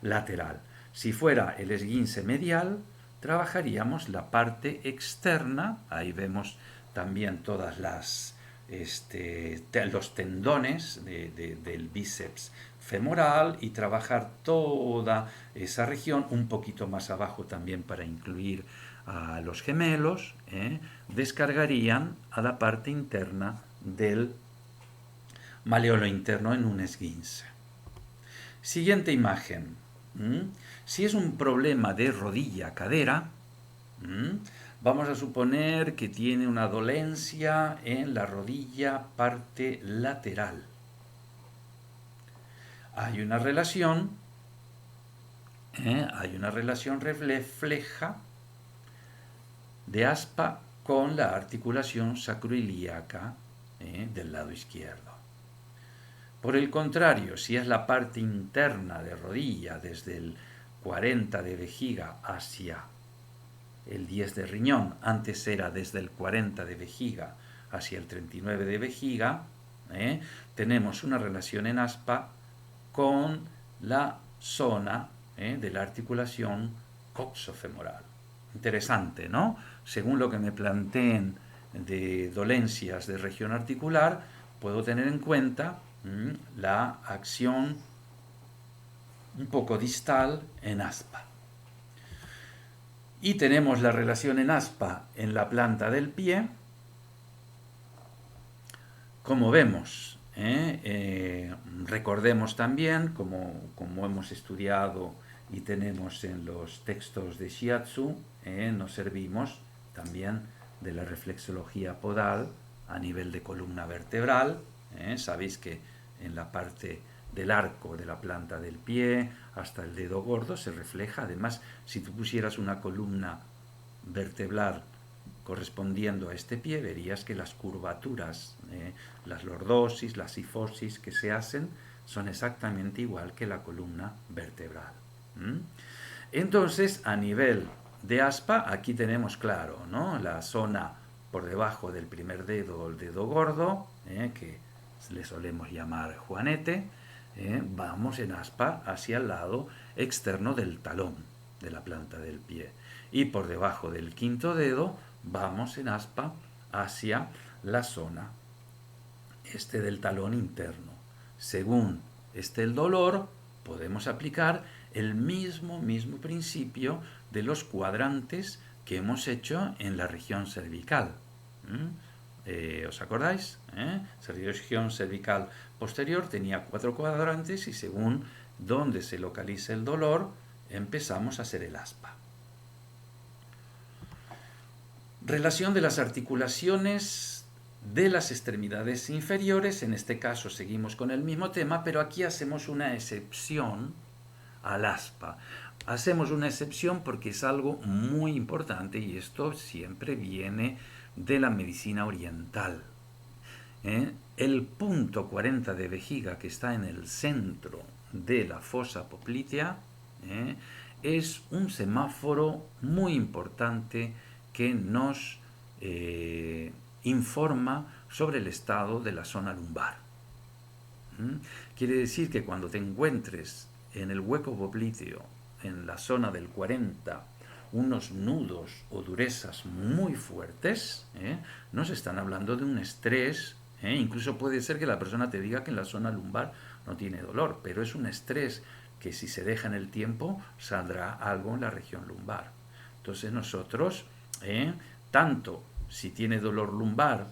Lateral. Si fuera el esguince medial, trabajaríamos la parte externa, ahí vemos también todas los tendones del bíceps femoral, y trabajar toda esa región, un poquito más abajo también para incluir a los gemelos, descargarían a la parte interna del maleolo interno en un esguince. Siguiente imagen. Si es un problema de rodilla-cadera, vamos a suponer que tiene una dolencia en la rodilla parte lateral. Hay una relación refleja de aspa con la articulación sacroiliaca del lado izquierdo. Por el contrario, si es la parte interna de rodilla, desde el 40 de vejiga hacia el 10 de riñón, antes era desde el 40 de vejiga hacia el 39 de vejiga, tenemos una relación en aspa con la zona de la articulación coxofemoral. Interesante, ¿no? Según lo que me planteen de dolencias de región articular, puedo tener en cuenta la acción un poco distal en aspa. Y tenemos la relación en aspa en la planta del pie. Como vemos, recordemos también, como hemos estudiado y tenemos en los textos de Shiatsu, nos servimos también de la reflexología podal a nivel de columna vertebral. Sabéis que en la parte del arco de la planta del pie hasta el dedo gordo se refleja. Además, si tú pusieras una columna vertebral correspondiendo a este pie, verías que las curvaturas, las lordosis, las sifosis que se hacen, son exactamente igual que la columna vertebral. Entonces, a nivel de aspa, aquí tenemos claro, ¿no?, la zona por debajo del primer dedo, el dedo gordo, que le solemos llamar juanete. Vamos en aspa hacia el lado externo del talón de la planta del pie. Y por debajo del quinto dedo, vamos en aspa hacia la zona del talón interno. Según esté el dolor, podemos aplicar el mismo principio de los cuadrantes que hemos hecho en la región cervical. ¿Os acordáis? Esa región cervical posterior tenía 4 cuadrantes y según dónde se localiza el dolor, empezamos a hacer el aspa. Relación de las articulaciones de las extremidades inferiores. En este caso seguimos con el mismo tema, pero aquí hacemos una excepción al aspa. Hacemos una excepción porque es algo muy importante y esto siempre viene de la medicina oriental. El punto 40 de vejiga que está en el centro de la fosa poplitea es un semáforo muy importante que nos informa sobre el estado de la zona lumbar. Quiere decir que cuando te encuentres en el hueco popliteo, en la zona del 40, unos nudos o durezas muy fuertes, nos están hablando de un estrés. Incluso puede ser que la persona te diga que en la zona lumbar no tiene dolor, pero es un estrés que si se deja en el tiempo saldrá algo en la región lumbar. Entonces nosotros, tanto si tiene dolor lumbar,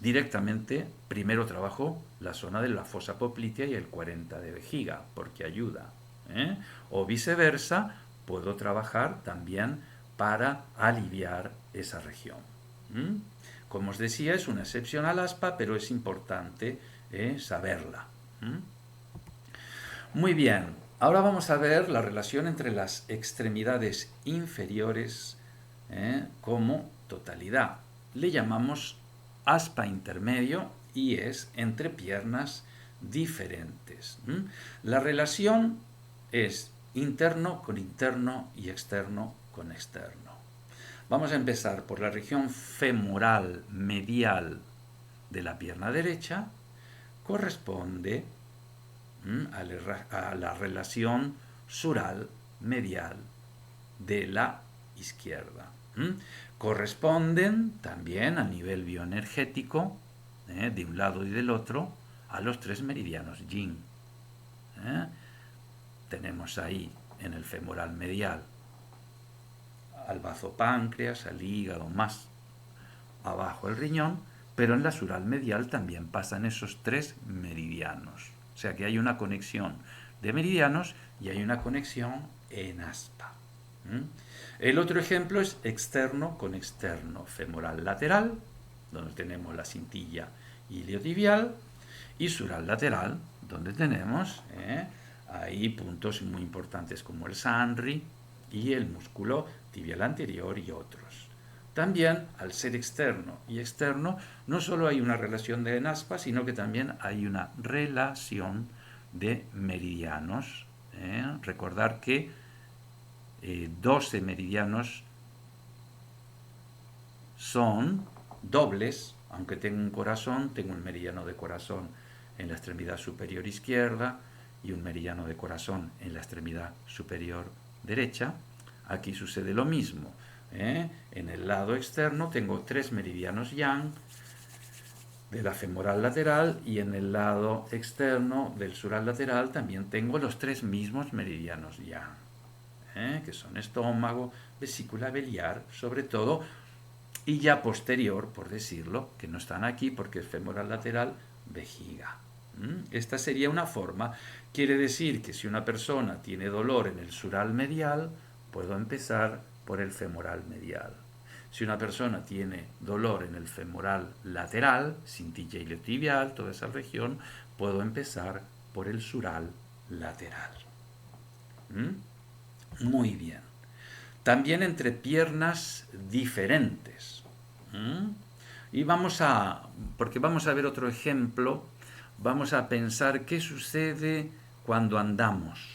directamente primero trabajo la zona de la fosa poplitea y el 40 de vejiga, porque ayuda. O viceversa, puedo trabajar también para aliviar esa región. Como os decía, es una excepción al aspa, pero es importante saberla. Muy bien, ahora vamos a ver la relación entre las extremidades inferiores como totalidad. Le llamamos aspa intermedio y es entre piernas diferentes. La relación es interno con interno y externo con externo. Vamos a empezar por la región femoral medial de la pierna derecha. Corresponde a la relación sural medial de la izquierda. Corresponden también a nivel bioenergético, de un lado y del otro, a los 3 meridianos yin. Tenemos ahí en el femoral medial al bazo páncreas, al hígado, más abajo el riñón, pero en la sural medial también pasan esos 3 meridianos. O sea que hay una conexión de meridianos y hay una conexión en aspa. El otro ejemplo es externo con externo, femoral lateral, donde tenemos la cintilla iliotibial, y sural lateral, donde tenemos ahí puntos muy importantes como el sanri y el músculo tibial anterior y otros. También, al ser externo y externo, no solo hay una relación de aspa, sino que también hay una relación de meridianos. Recordar que 12 meridianos son dobles, aunque tengo un corazón, tengo un meridiano de corazón en la extremidad superior izquierda y un meridiano de corazón en la extremidad superior derecha. Aquí sucede lo mismo. En el lado externo tengo 3 meridianos yang de la femoral lateral y en el lado externo del sural lateral también tengo los 3 mismos meridianos yang, que son estómago, vesícula biliar, sobre todo, y ya posterior, por decirlo, que no están aquí porque es femoral lateral, vejiga. Esta sería una forma. Quiere decir que si una persona tiene dolor en el sural medial, puedo empezar por el femoral medial. Si una persona tiene dolor en el femoral lateral, cintilla iliotibial, toda esa región, puedo empezar por el sural lateral. Muy bien. también entre piernas diferentes. ¿Mm? Y porque vamos a ver otro ejemplo, vamos a pensar qué sucede cuando andamos.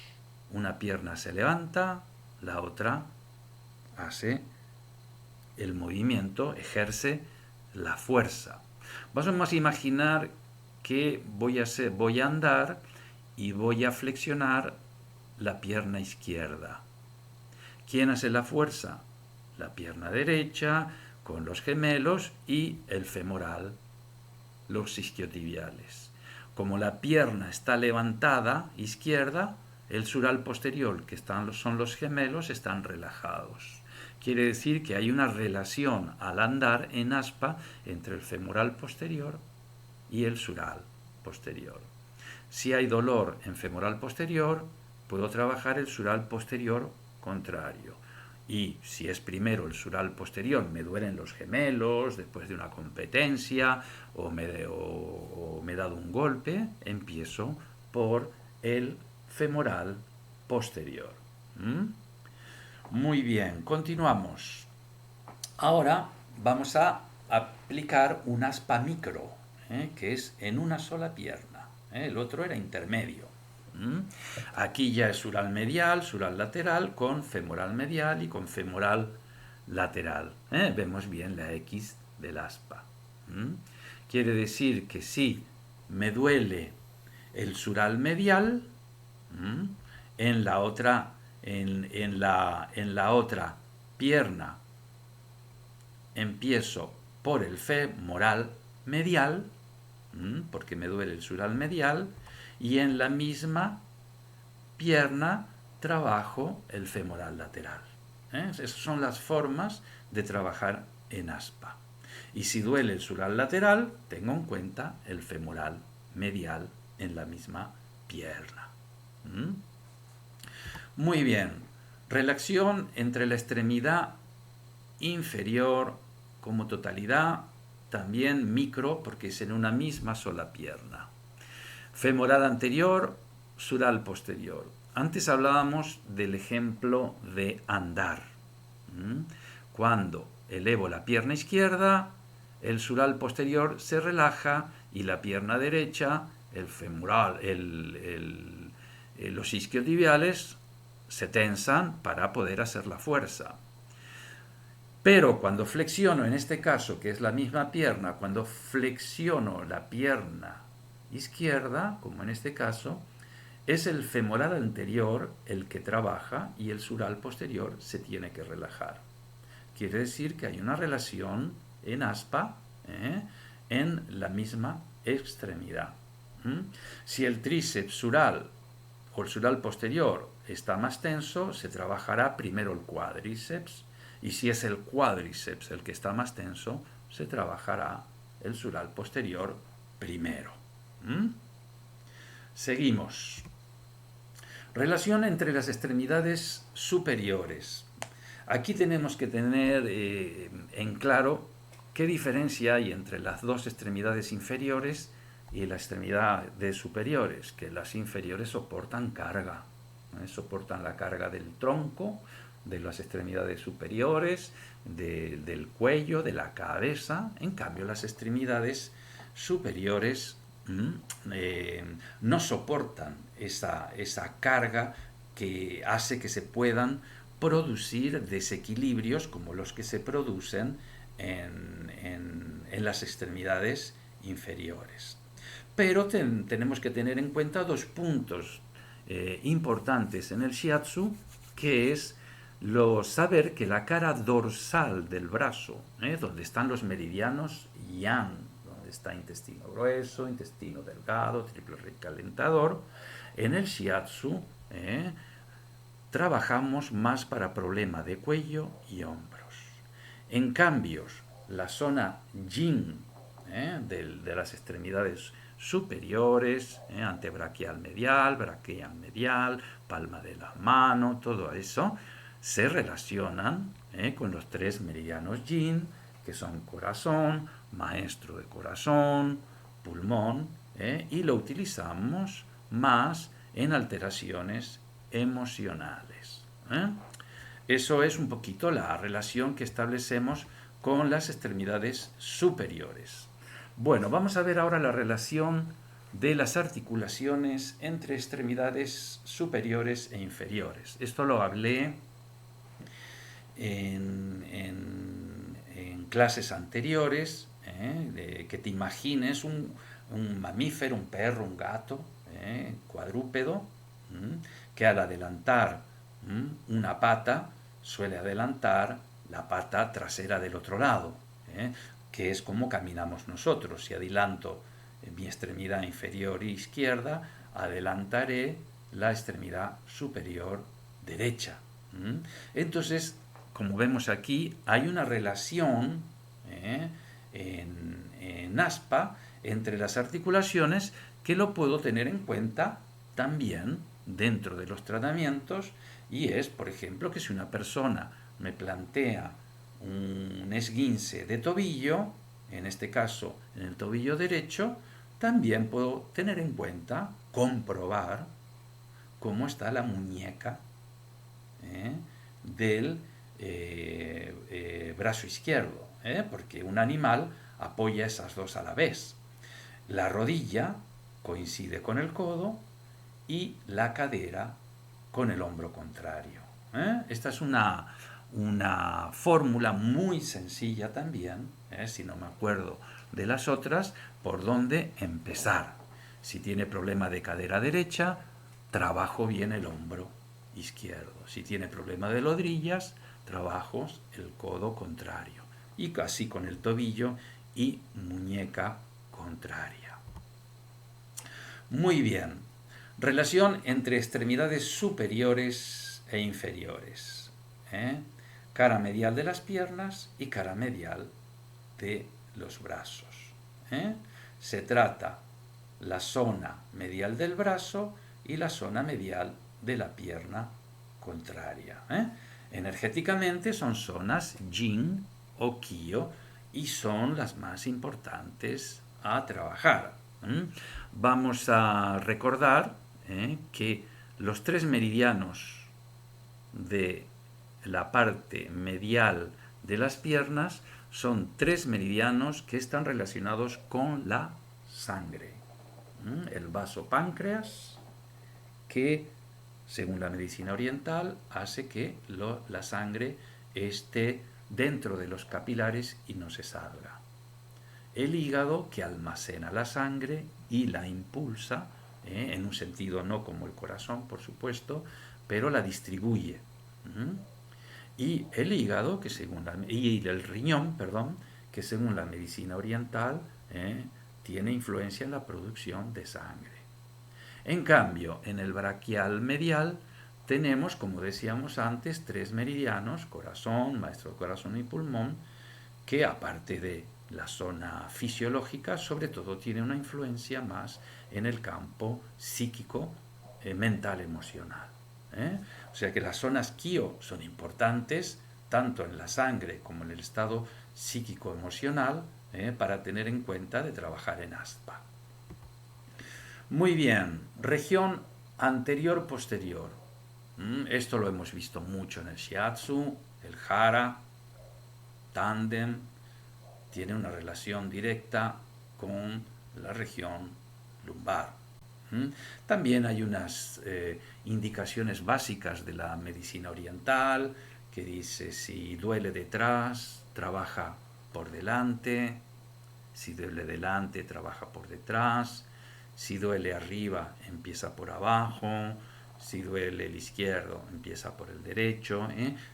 Una pierna se levanta, la otra hace el movimiento, ejerce la fuerza. Vamos a imaginar que voy a andar y voy a flexionar la pierna izquierda. ¿Quién hace la fuerza? La pierna derecha con los gemelos y el femoral, los isquiotibiales. Como la pierna está levantada izquierda, el sural posterior, que son los gemelos, están relajados. Quiere decir que hay una relación al andar en aspa entre el femoral posterior y el sural posterior. Si hay dolor en femoral posterior, puedo trabajar el sural posterior contrario. Y si es primero el sural posterior, me duelen los gemelos después de una competencia o me he dado un golpe, empiezo por el femoral posterior. Muy bien, continuamos. Ahora vamos a aplicar un aspa micro, que es en una sola pierna. El otro era intermedio. Aquí ya es sural medial, sural lateral, con femoral medial y con femoral lateral. Vemos bien la X del aspa. Quiere decir que si me duele el sural medial, en la otra, en la otra pierna empiezo por el femoral medial, porque me duele el sural medial, y en la misma pierna trabajo el femoral lateral. Esas son las formas de trabajar en aspa. Y si duele el sural lateral, tengo en cuenta el femoral medial en la misma pierna. Muy bien. Relación entre la extremidad inferior como totalidad, también micro, porque es en una misma sola pierna. Femoral anterior, sural posterior. Antes hablábamos del ejemplo de andar. Cuando elevo la pierna izquierda, el sural posterior se relaja y la pierna derecha, el femoral, los isquiotibiales se tensan para poder hacer la fuerza. Pero cuando flexiono, en este caso, que es la misma pierna, cuando flexiono la pierna izquierda, como en este caso, es el femoral anterior el que trabaja y el sural posterior se tiene que relajar. Quiere decir que hay una relación en aspa en la misma extremidad. Si el tríceps sural o el sural posterior está más tenso, se trabajará primero el cuádriceps, y si es el cuádriceps el que está más tenso, se trabajará el sural posterior primero. Seguimos. Relación entre las extremidades superiores. Aquí tenemos que tener en claro qué diferencia hay entre las dos extremidades inferiores y las extremidades superiores, que las inferiores soportan carga, soportan la carga del tronco, de las extremidades superiores, del cuello, de la cabeza. En cambio, las extremidades superiores no soportan esa carga que hace que se puedan producir desequilibrios como los que se producen en las extremidades inferiores. Pero tenemos que tener en cuenta dos puntos importantes en el shiatsu, que es saber que la cara dorsal del brazo, donde están los meridianos yang, donde está intestino grueso, intestino delgado, triple recalentador, en el shiatsu trabajamos más para problema de cuello y hombros. En cambio, la zona yin de las extremidades superiores, antebraquial medial, braquial medial, palma de la mano, todo eso, se relacionan con los tres meridianos yin, que son corazón, maestro de corazón, pulmón, y lo utilizamos más en alteraciones emocionales. Eso es un poquito la relación que establecemos con las extremidades superiores. Bueno, vamos a ver ahora la relación de las articulaciones entre extremidades superiores e inferiores. Esto lo hablé en clases anteriores, de que te imagines un mamífero, un perro, un gato, cuadrúpedo, que al adelantar una pata suele adelantar la pata trasera del otro lado, que es como caminamos nosotros. Si adelanto mi extremidad inferior izquierda, adelantaré la extremidad superior derecha. Entonces, como vemos aquí, hay una relación en aspa entre las articulaciones que lo puedo tener en cuenta también dentro de los tratamientos, y es, por ejemplo, que si una persona me plantea un esguince de tobillo, en este caso en el tobillo derecho, también puedo tener en cuenta, comprobar cómo está la muñeca del brazo izquierdo, porque un animal apoya esas dos a la vez. La rodilla coincide con el codo y la cadera con el hombro contrario. Esta es una fórmula muy sencilla también, si no me acuerdo de las otras, por dónde empezar. Si tiene problema de cadera derecha, trabajo bien el hombro izquierdo. Si tiene problema de rodillas, trabajo el codo contrario. Y casi con el tobillo y muñeca contraria. Muy bien. Relación entre extremidades superiores e inferiores. Cara medial de las piernas y cara medial de los brazos. Se trata la zona medial del brazo y la zona medial de la pierna contraria. Energéticamente son zonas yin o kyo y son las más importantes a trabajar. Vamos a recordar que los 3 meridianos de la parte medial de las piernas son 3 meridianos que están relacionados con la sangre. El vaso páncreas, que según la medicina oriental hace que la sangre esté dentro de los capilares y no se salga. El hígado, que almacena la sangre y la impulsa, en un sentido no como el corazón, por supuesto, pero la distribuye. Y el hígado, y el riñón, perdón, que según la medicina oriental tiene influencia en la producción de sangre. En cambio, en el braquial medial tenemos, como decíamos antes, 3 meridianos, corazón, maestro corazón y pulmón, que aparte de la zona fisiológica, sobre todo tiene una influencia más en el campo psíquico, mental, emocional. O sea que las zonas Kyo son importantes tanto en la sangre como en el estado psíquico-emocional para tener en cuenta de trabajar en aspa. Muy bien, región anterior-posterior. Esto lo hemos visto mucho en el Shiatsu, el Hara, Tandem, tiene una relación directa con la región lumbar. También hay unas indicaciones básicas de la medicina oriental que dice si duele detrás, trabaja por delante, si duele delante, trabaja por detrás, si duele arriba, empieza por abajo, si duele el izquierdo, empieza por el derecho.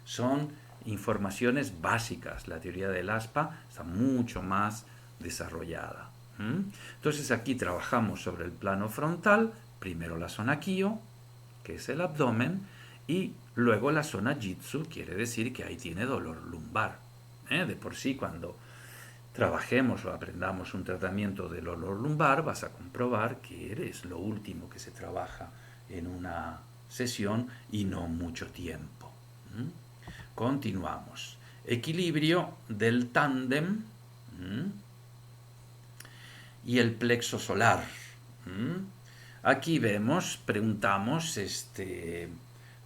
Son informaciones básicas. La teoría del ASPA está mucho más desarrollada. Entonces aquí trabajamos sobre el plano frontal, primero la zona Kyo, que es el abdomen, y luego la zona Jitsu, quiere decir que ahí tiene dolor lumbar. De por sí, cuando trabajemos o aprendamos un tratamiento del dolor lumbar, vas a comprobar que es lo último que se trabaja en una sesión y no mucho tiempo. Continuamos. Equilibrio del tándem y el plexo solar. Aquí vemos, preguntamos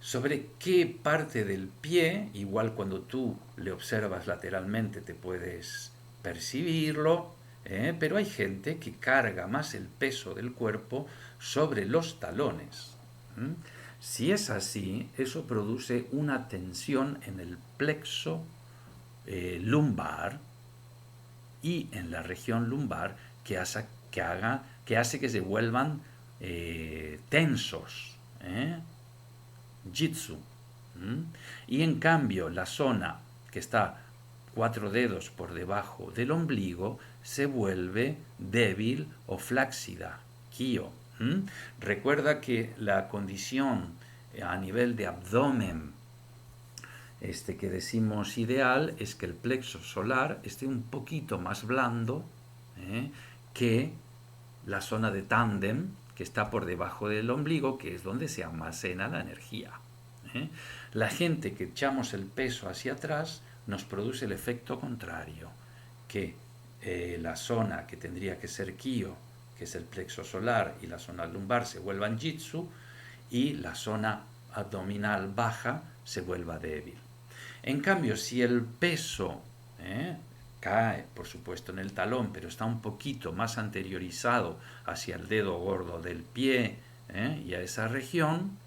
sobre qué parte del pie, igual cuando tú le observas lateralmente te puedes percibirlo, pero hay gente que carga más el peso del cuerpo sobre los talones. ¿Mm? Si es así, eso produce una tensión en el plexo lumbar y en la región lumbar que hace que se vuelvan tensos. Jitsu. ¿Mm? Y en cambio, la zona que está 4 dedos por debajo del ombligo se vuelve débil o flácida, kyo. ¿Mm? Recuerda que la condición a nivel de abdomen que decimos ideal es que el plexo solar esté un poquito más blando que la zona de tándem que está por debajo del ombligo, que es donde se almacena la energía. La gente que echamos el peso hacia atrás nos produce el efecto contrario, que la zona que tendría que ser Kyo, que es el plexo solar, y la zona lumbar se vuelvan Jitsu, y la zona abdominal baja se vuelva débil. En cambio, si el peso cae, por supuesto, en el talón, pero está un poquito más anteriorizado hacia el dedo gordo del pie y a esa región,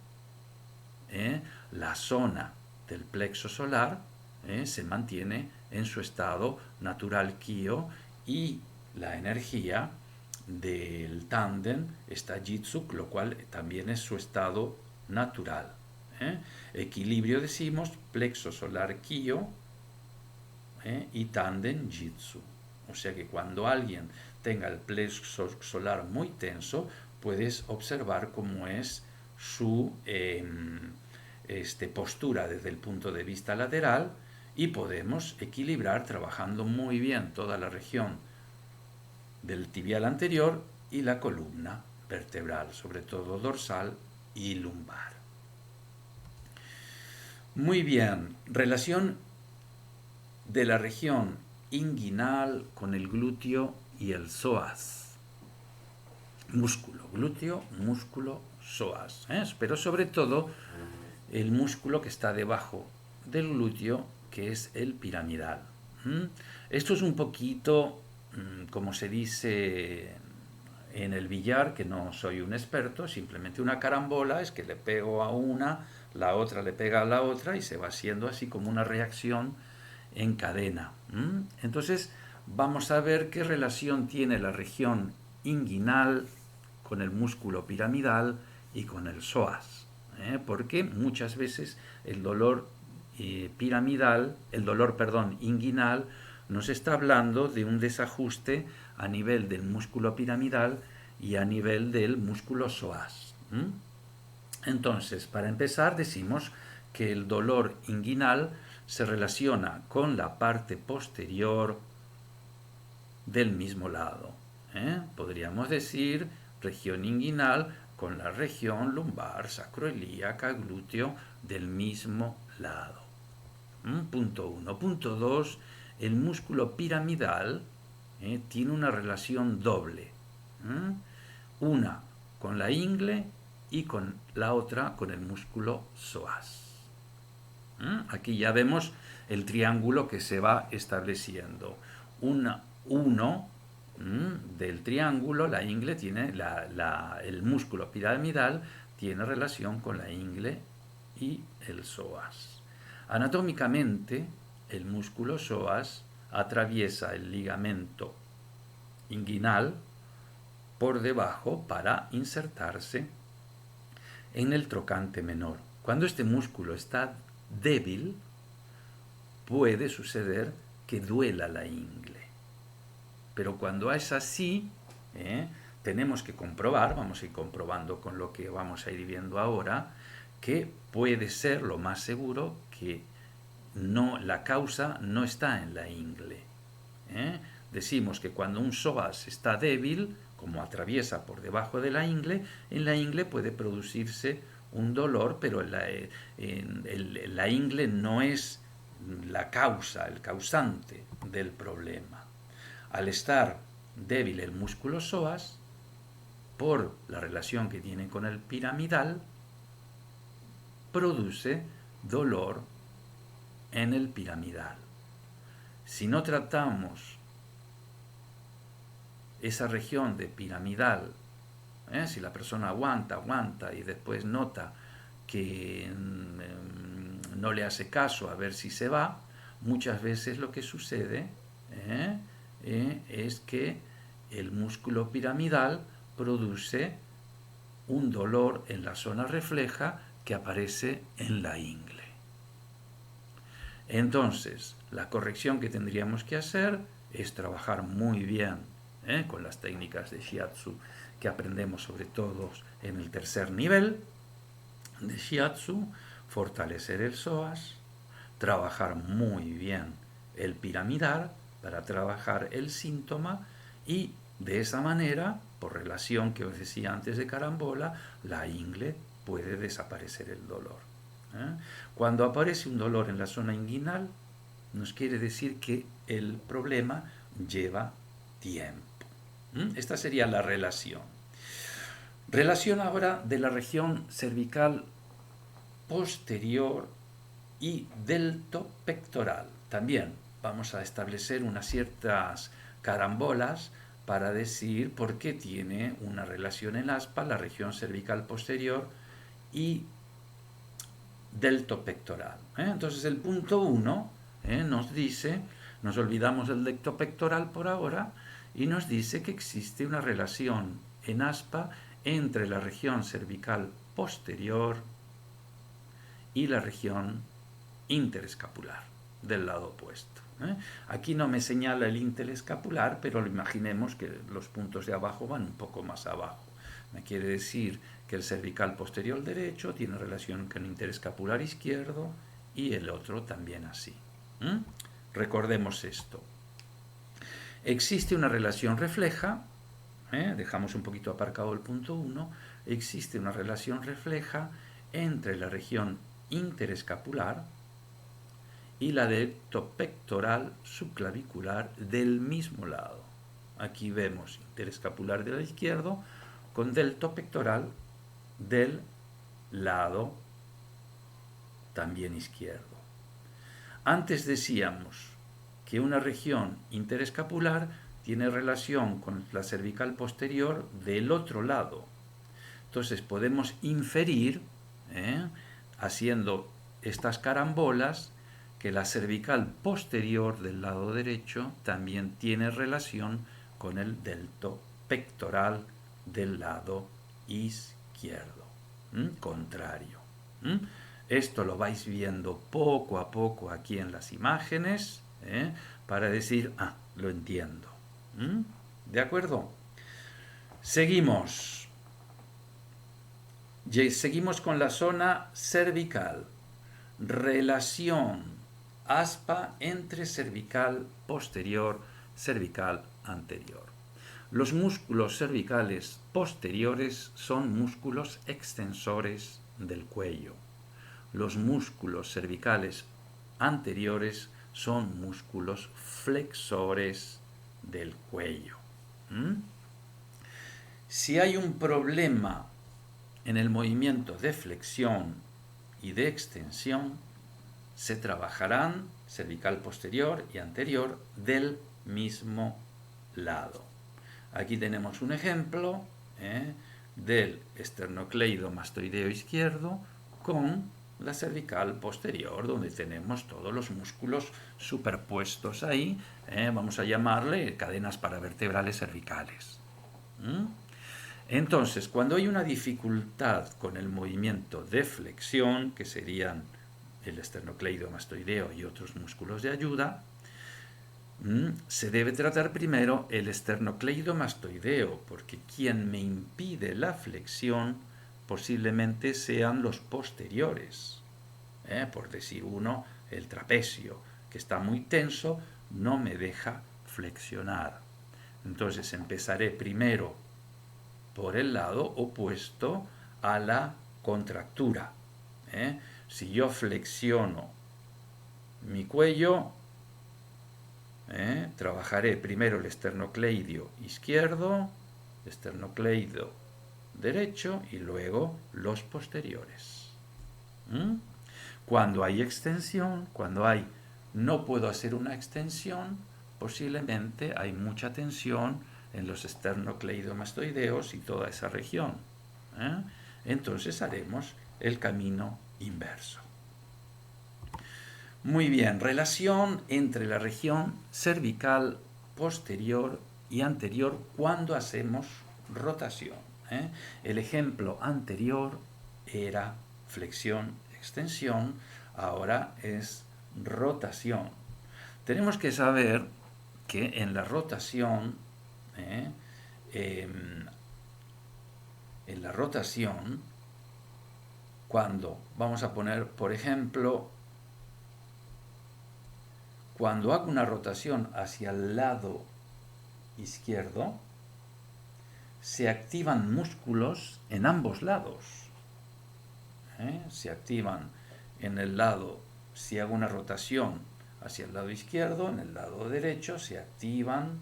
la zona del plexo solar se mantiene en su estado natural Kyo y la energía del tándem está Jitsu, lo cual también es su estado natural. Equilibrio decimos plexo solar Kyo y tándem Jitsu. O sea que cuando alguien tenga el plexo solar muy tenso, puedes observar cómo es su postura desde el punto de vista lateral y podemos equilibrar trabajando muy bien toda la región del tibial anterior y la columna vertebral, sobre todo dorsal y lumbar. Muy bien, relación de la región inguinal con el glúteo y el psoas. Músculo, glúteo, músculo, psoas. Pero sobre todo el músculo que está debajo del glúteo, que es el piramidal. Esto es un poquito, como se dice en el billar, que no soy un experto, simplemente una carambola, es que le pego a una, la otra le pega a la otra y se va haciendo así como una reacción en cadena. Entonces vamos a ver qué relación tiene la región inguinal con el músculo piramidal y con el psoas. Porque muchas veces el dolor inguinal, nos está hablando de un desajuste a nivel del músculo piramidal y a nivel del músculo psoas. Entonces, para empezar, decimos que el dolor inguinal se relaciona con la parte posterior del mismo lado. Podríamos decir región inguinal con la región lumbar, sacroilíaca, glúteo del mismo lado. Punto 1. Punto 2. El músculo piramidal tiene una relación doble. Una con la ingle y con la otra con el músculo psoas. Aquí ya vemos el triángulo que se va estableciendo. Uno del triángulo, la ingle tiene el músculo piramidal tiene relación con la ingle y el psoas. Anatómicamente, el músculo psoas atraviesa el ligamento inguinal por debajo para insertarse en el trocante menor. Cuando este músculo está débil, puede suceder que duela la ingle. Pero cuando es así, tenemos que comprobar, vamos a ir comprobando con lo que vamos a ir viendo ahora, que puede ser lo más seguro que la causa no está en la ingle. Decimos que cuando un psoas está débil, como atraviesa por debajo de la ingle, en la ingle puede producirse un dolor, pero la ingle no es la causa, el causante del problema. Al estar débil el músculo psoas, por la relación que tiene con el piramidal, produce dolor en el piramidal. Si no tratamos esa región de piramidal, si la persona aguanta y después nota que no le hace caso a ver si se va, muchas veces lo que sucede es que el músculo piramidal produce un dolor en la zona refleja que aparece en la ingle. Entonces, la corrección que tendríamos que hacer es trabajar muy bien con las técnicas de Shiatsu que aprendemos sobre todo en el tercer nivel de Shiatsu, fortalecer el psoas, trabajar muy bien el piramidal para trabajar el síntoma y de esa manera, por relación que os decía antes de carambola, la ingle puede desaparecer el dolor. Cuando aparece un dolor en la zona inguinal, nos quiere decir que el problema lleva tiempo. Esta sería la relación. Relación ahora de la región cervical posterior y deltopectoral. También vamos a establecer unas ciertas carambolas para decir por qué tiene una relación en aspa la región cervical posterior y deltopectoral. Entonces el punto 1 nos dice, nos olvidamos del deltopectoral por ahora, y nos dice que existe una relación en aspa entre la región cervical posterior y la región interescapular del lado opuesto. Aquí no me señala el interescapular, pero imaginemos que los puntos de abajo van un poco más abajo. Me quiere decir que el cervical posterior derecho tiene relación con el interescapular izquierdo y el otro también así. Recordemos esto. Existe una relación refleja, dejamos un poquito aparcado el punto 1, existe una relación refleja entre la región interescapular y la deltopectoral subclavicular del mismo lado. Aquí vemos interescapular del izquierdo con deltopectoral del lado también izquierdo. Antes decíamos que una región interescapular tiene relación con la cervical posterior del otro lado. Entonces podemos inferir, haciendo estas carambolas, que la cervical posterior del lado derecho también tiene relación con el deltopectoral del lado izquierdo, contrario. Esto lo vais viendo poco a poco aquí en las imágenes, para decir, lo entiendo. ¿De acuerdo? Seguimos. Seguimos con la zona cervical. Relación aspa entre cervical posterior, cervical anterior. Los músculos cervicales posteriores son músculos extensores del cuello. Los músculos cervicales anteriores son músculos flexores del cuello. Si hay un problema en el movimiento de flexión y de extensión, se trabajarán cervical posterior y anterior del mismo lado. Aquí tenemos un ejemplo del esternocleidomastoideo izquierdo con la cervical posterior, donde tenemos todos los músculos superpuestos ahí, vamos a llamarle cadenas paravertebrales cervicales. Entonces, cuando hay una dificultad con el movimiento de flexión, que serían el esternocleidomastoideo y otros músculos de ayuda, se debe tratar primero el esternocleidomastoideo, porque quien me impide la flexión posiblemente sean los posteriores. Por decir uno, el trapecio, que está muy tenso, no me deja flexionar. Entonces empezaré primero por el lado opuesto a la contractura. Si yo flexiono mi cuello, trabajaré primero el esternocleido izquierdo, esternocleido derecho y luego los posteriores. ¿Mm? Cuando hay extensión, cuando hay no puedo hacer una extensión, posiblemente hay mucha tensión en los esternocleidomastoideos y toda esa región. ¿Eh? Entonces haremos el camino inverso. Muy bien, relación entre la región cervical posterior y anterior cuando hacemos rotación. ¿Eh? El ejemplo anterior era flexión-extensión, ahora es rotación. Tenemos que saber que en la rotación, ¿eh? En la rotación, cuando vamos a poner, por ejemplo, cuando hago una rotación hacia el lado izquierdo, se activan músculos en ambos lados. Se activan en el lado, si hago una rotación hacia el lado izquierdo, en el lado derecho se activan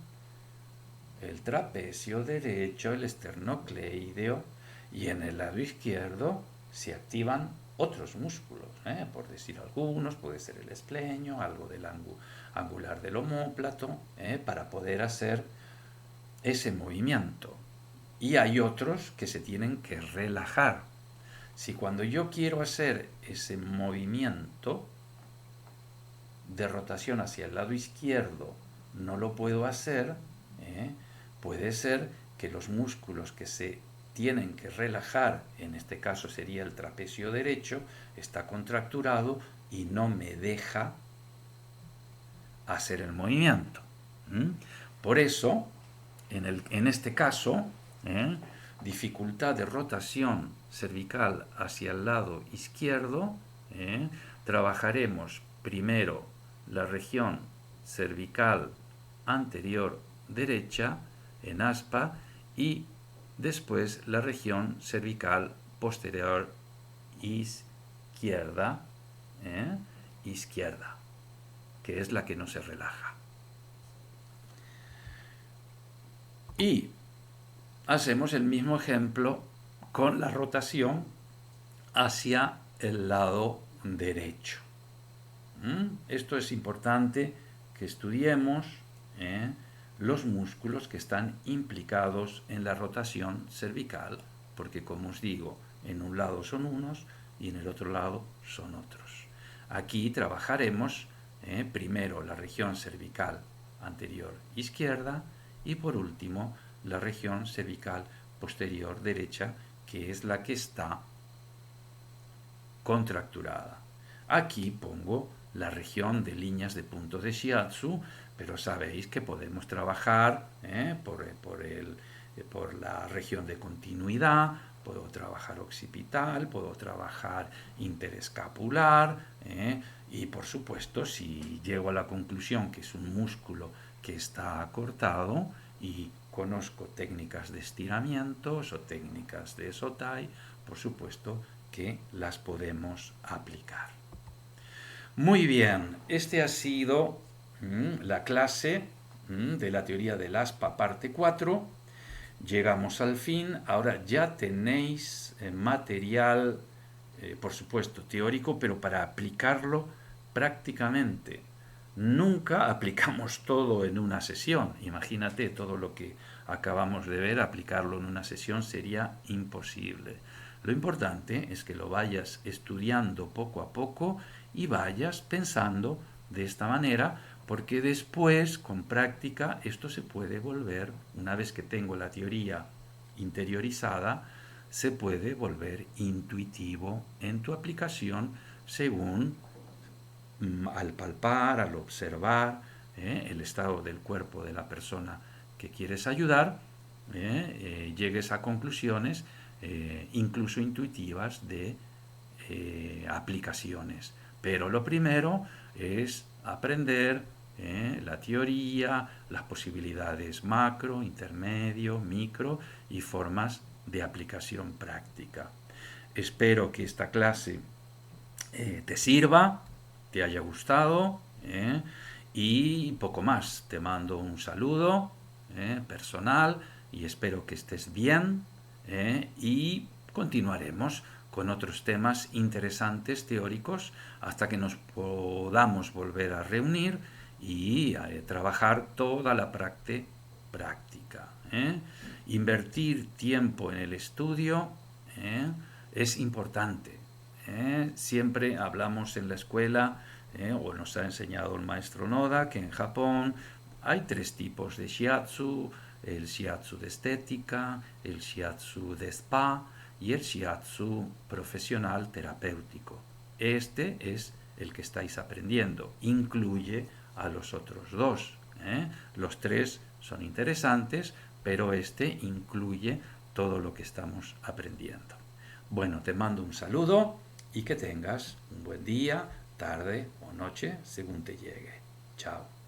el trapecio derecho, el esternocleideo, y en el lado izquierdo se activan otros músculos, por decir algunos, puede ser el esplenio, algo del angular del omóplato, para poder hacer ese movimiento. Y hay otros que se tienen que relajar. Si cuando yo quiero hacer ese movimiento de rotación hacia el lado izquierdo no lo puedo hacer, puede ser que los músculos que se tienen que relajar, en este caso sería el trapecio derecho, está contracturado y no me deja hacer el movimiento. Por eso, en este caso, dificultad de rotación cervical hacia el lado izquierdo, trabajaremos primero la región cervical anterior derecha en aspa y después la región cervical posterior izquierda, izquierda, que es la que no se relaja. Y hacemos el mismo ejemplo con la rotación hacia el lado derecho. Esto es importante que estudiemos los músculos que están implicados en la rotación cervical, porque como os digo, en un lado son unos y en el otro lado son otros. Aquí trabajaremos primero la región cervical anterior izquierda y por último la región cervical posterior derecha, que es la que está contracturada. Aquí pongo la región de líneas de puntos de Shiatsu, pero sabéis que podemos trabajar por la región de continuidad, puedo trabajar occipital, puedo trabajar interescapular, y por supuesto si llego a la conclusión que es un músculo que está acortado y conozco técnicas de estiramientos o técnicas de Sotai, por supuesto que las podemos aplicar. Muy bien, este ha sido la clase de la teoría del ASPA parte 4. Llegamos al fin, ahora ya tenéis material, por supuesto, teórico, pero para aplicarlo prácticamente. Nunca aplicamos todo en una sesión. Imagínate todo lo que acabamos de ver, aplicarlo en una sesión sería imposible. Lo importante es que lo vayas estudiando poco a poco y vayas pensando de esta manera, porque después, con práctica, esto se puede volver, una vez que tengo la teoría interiorizada, se puede volver intuitivo en tu aplicación según al palpar, al observar el estado del cuerpo de la persona que quieres ayudar, llegues a conclusiones incluso intuitivas de aplicaciones. Pero lo primero es aprender la teoría, las posibilidades macro, intermedio, micro y formas de aplicación práctica. Espero que esta clase te sirva, te haya gustado y poco más. Te mando un saludo personal y espero que estés bien y continuaremos con otros temas interesantes teóricos hasta que nos podamos volver a reunir y trabajar toda la práctica. Invertir tiempo en el estudio es importante. Siempre hablamos en la escuela, o nos ha enseñado el maestro Noda, que en Japón hay 3 tipos de shiatsu: el shiatsu de estética, el shiatsu de spa y el shiatsu profesional terapéutico. Este es el que estáis aprendiendo, incluye a los otros 2. Los 3 son interesantes, pero este incluye todo lo que estamos aprendiendo. Bueno, te mando un saludo y que tengas un buen día, tarde o noche, según te llegue. Chao.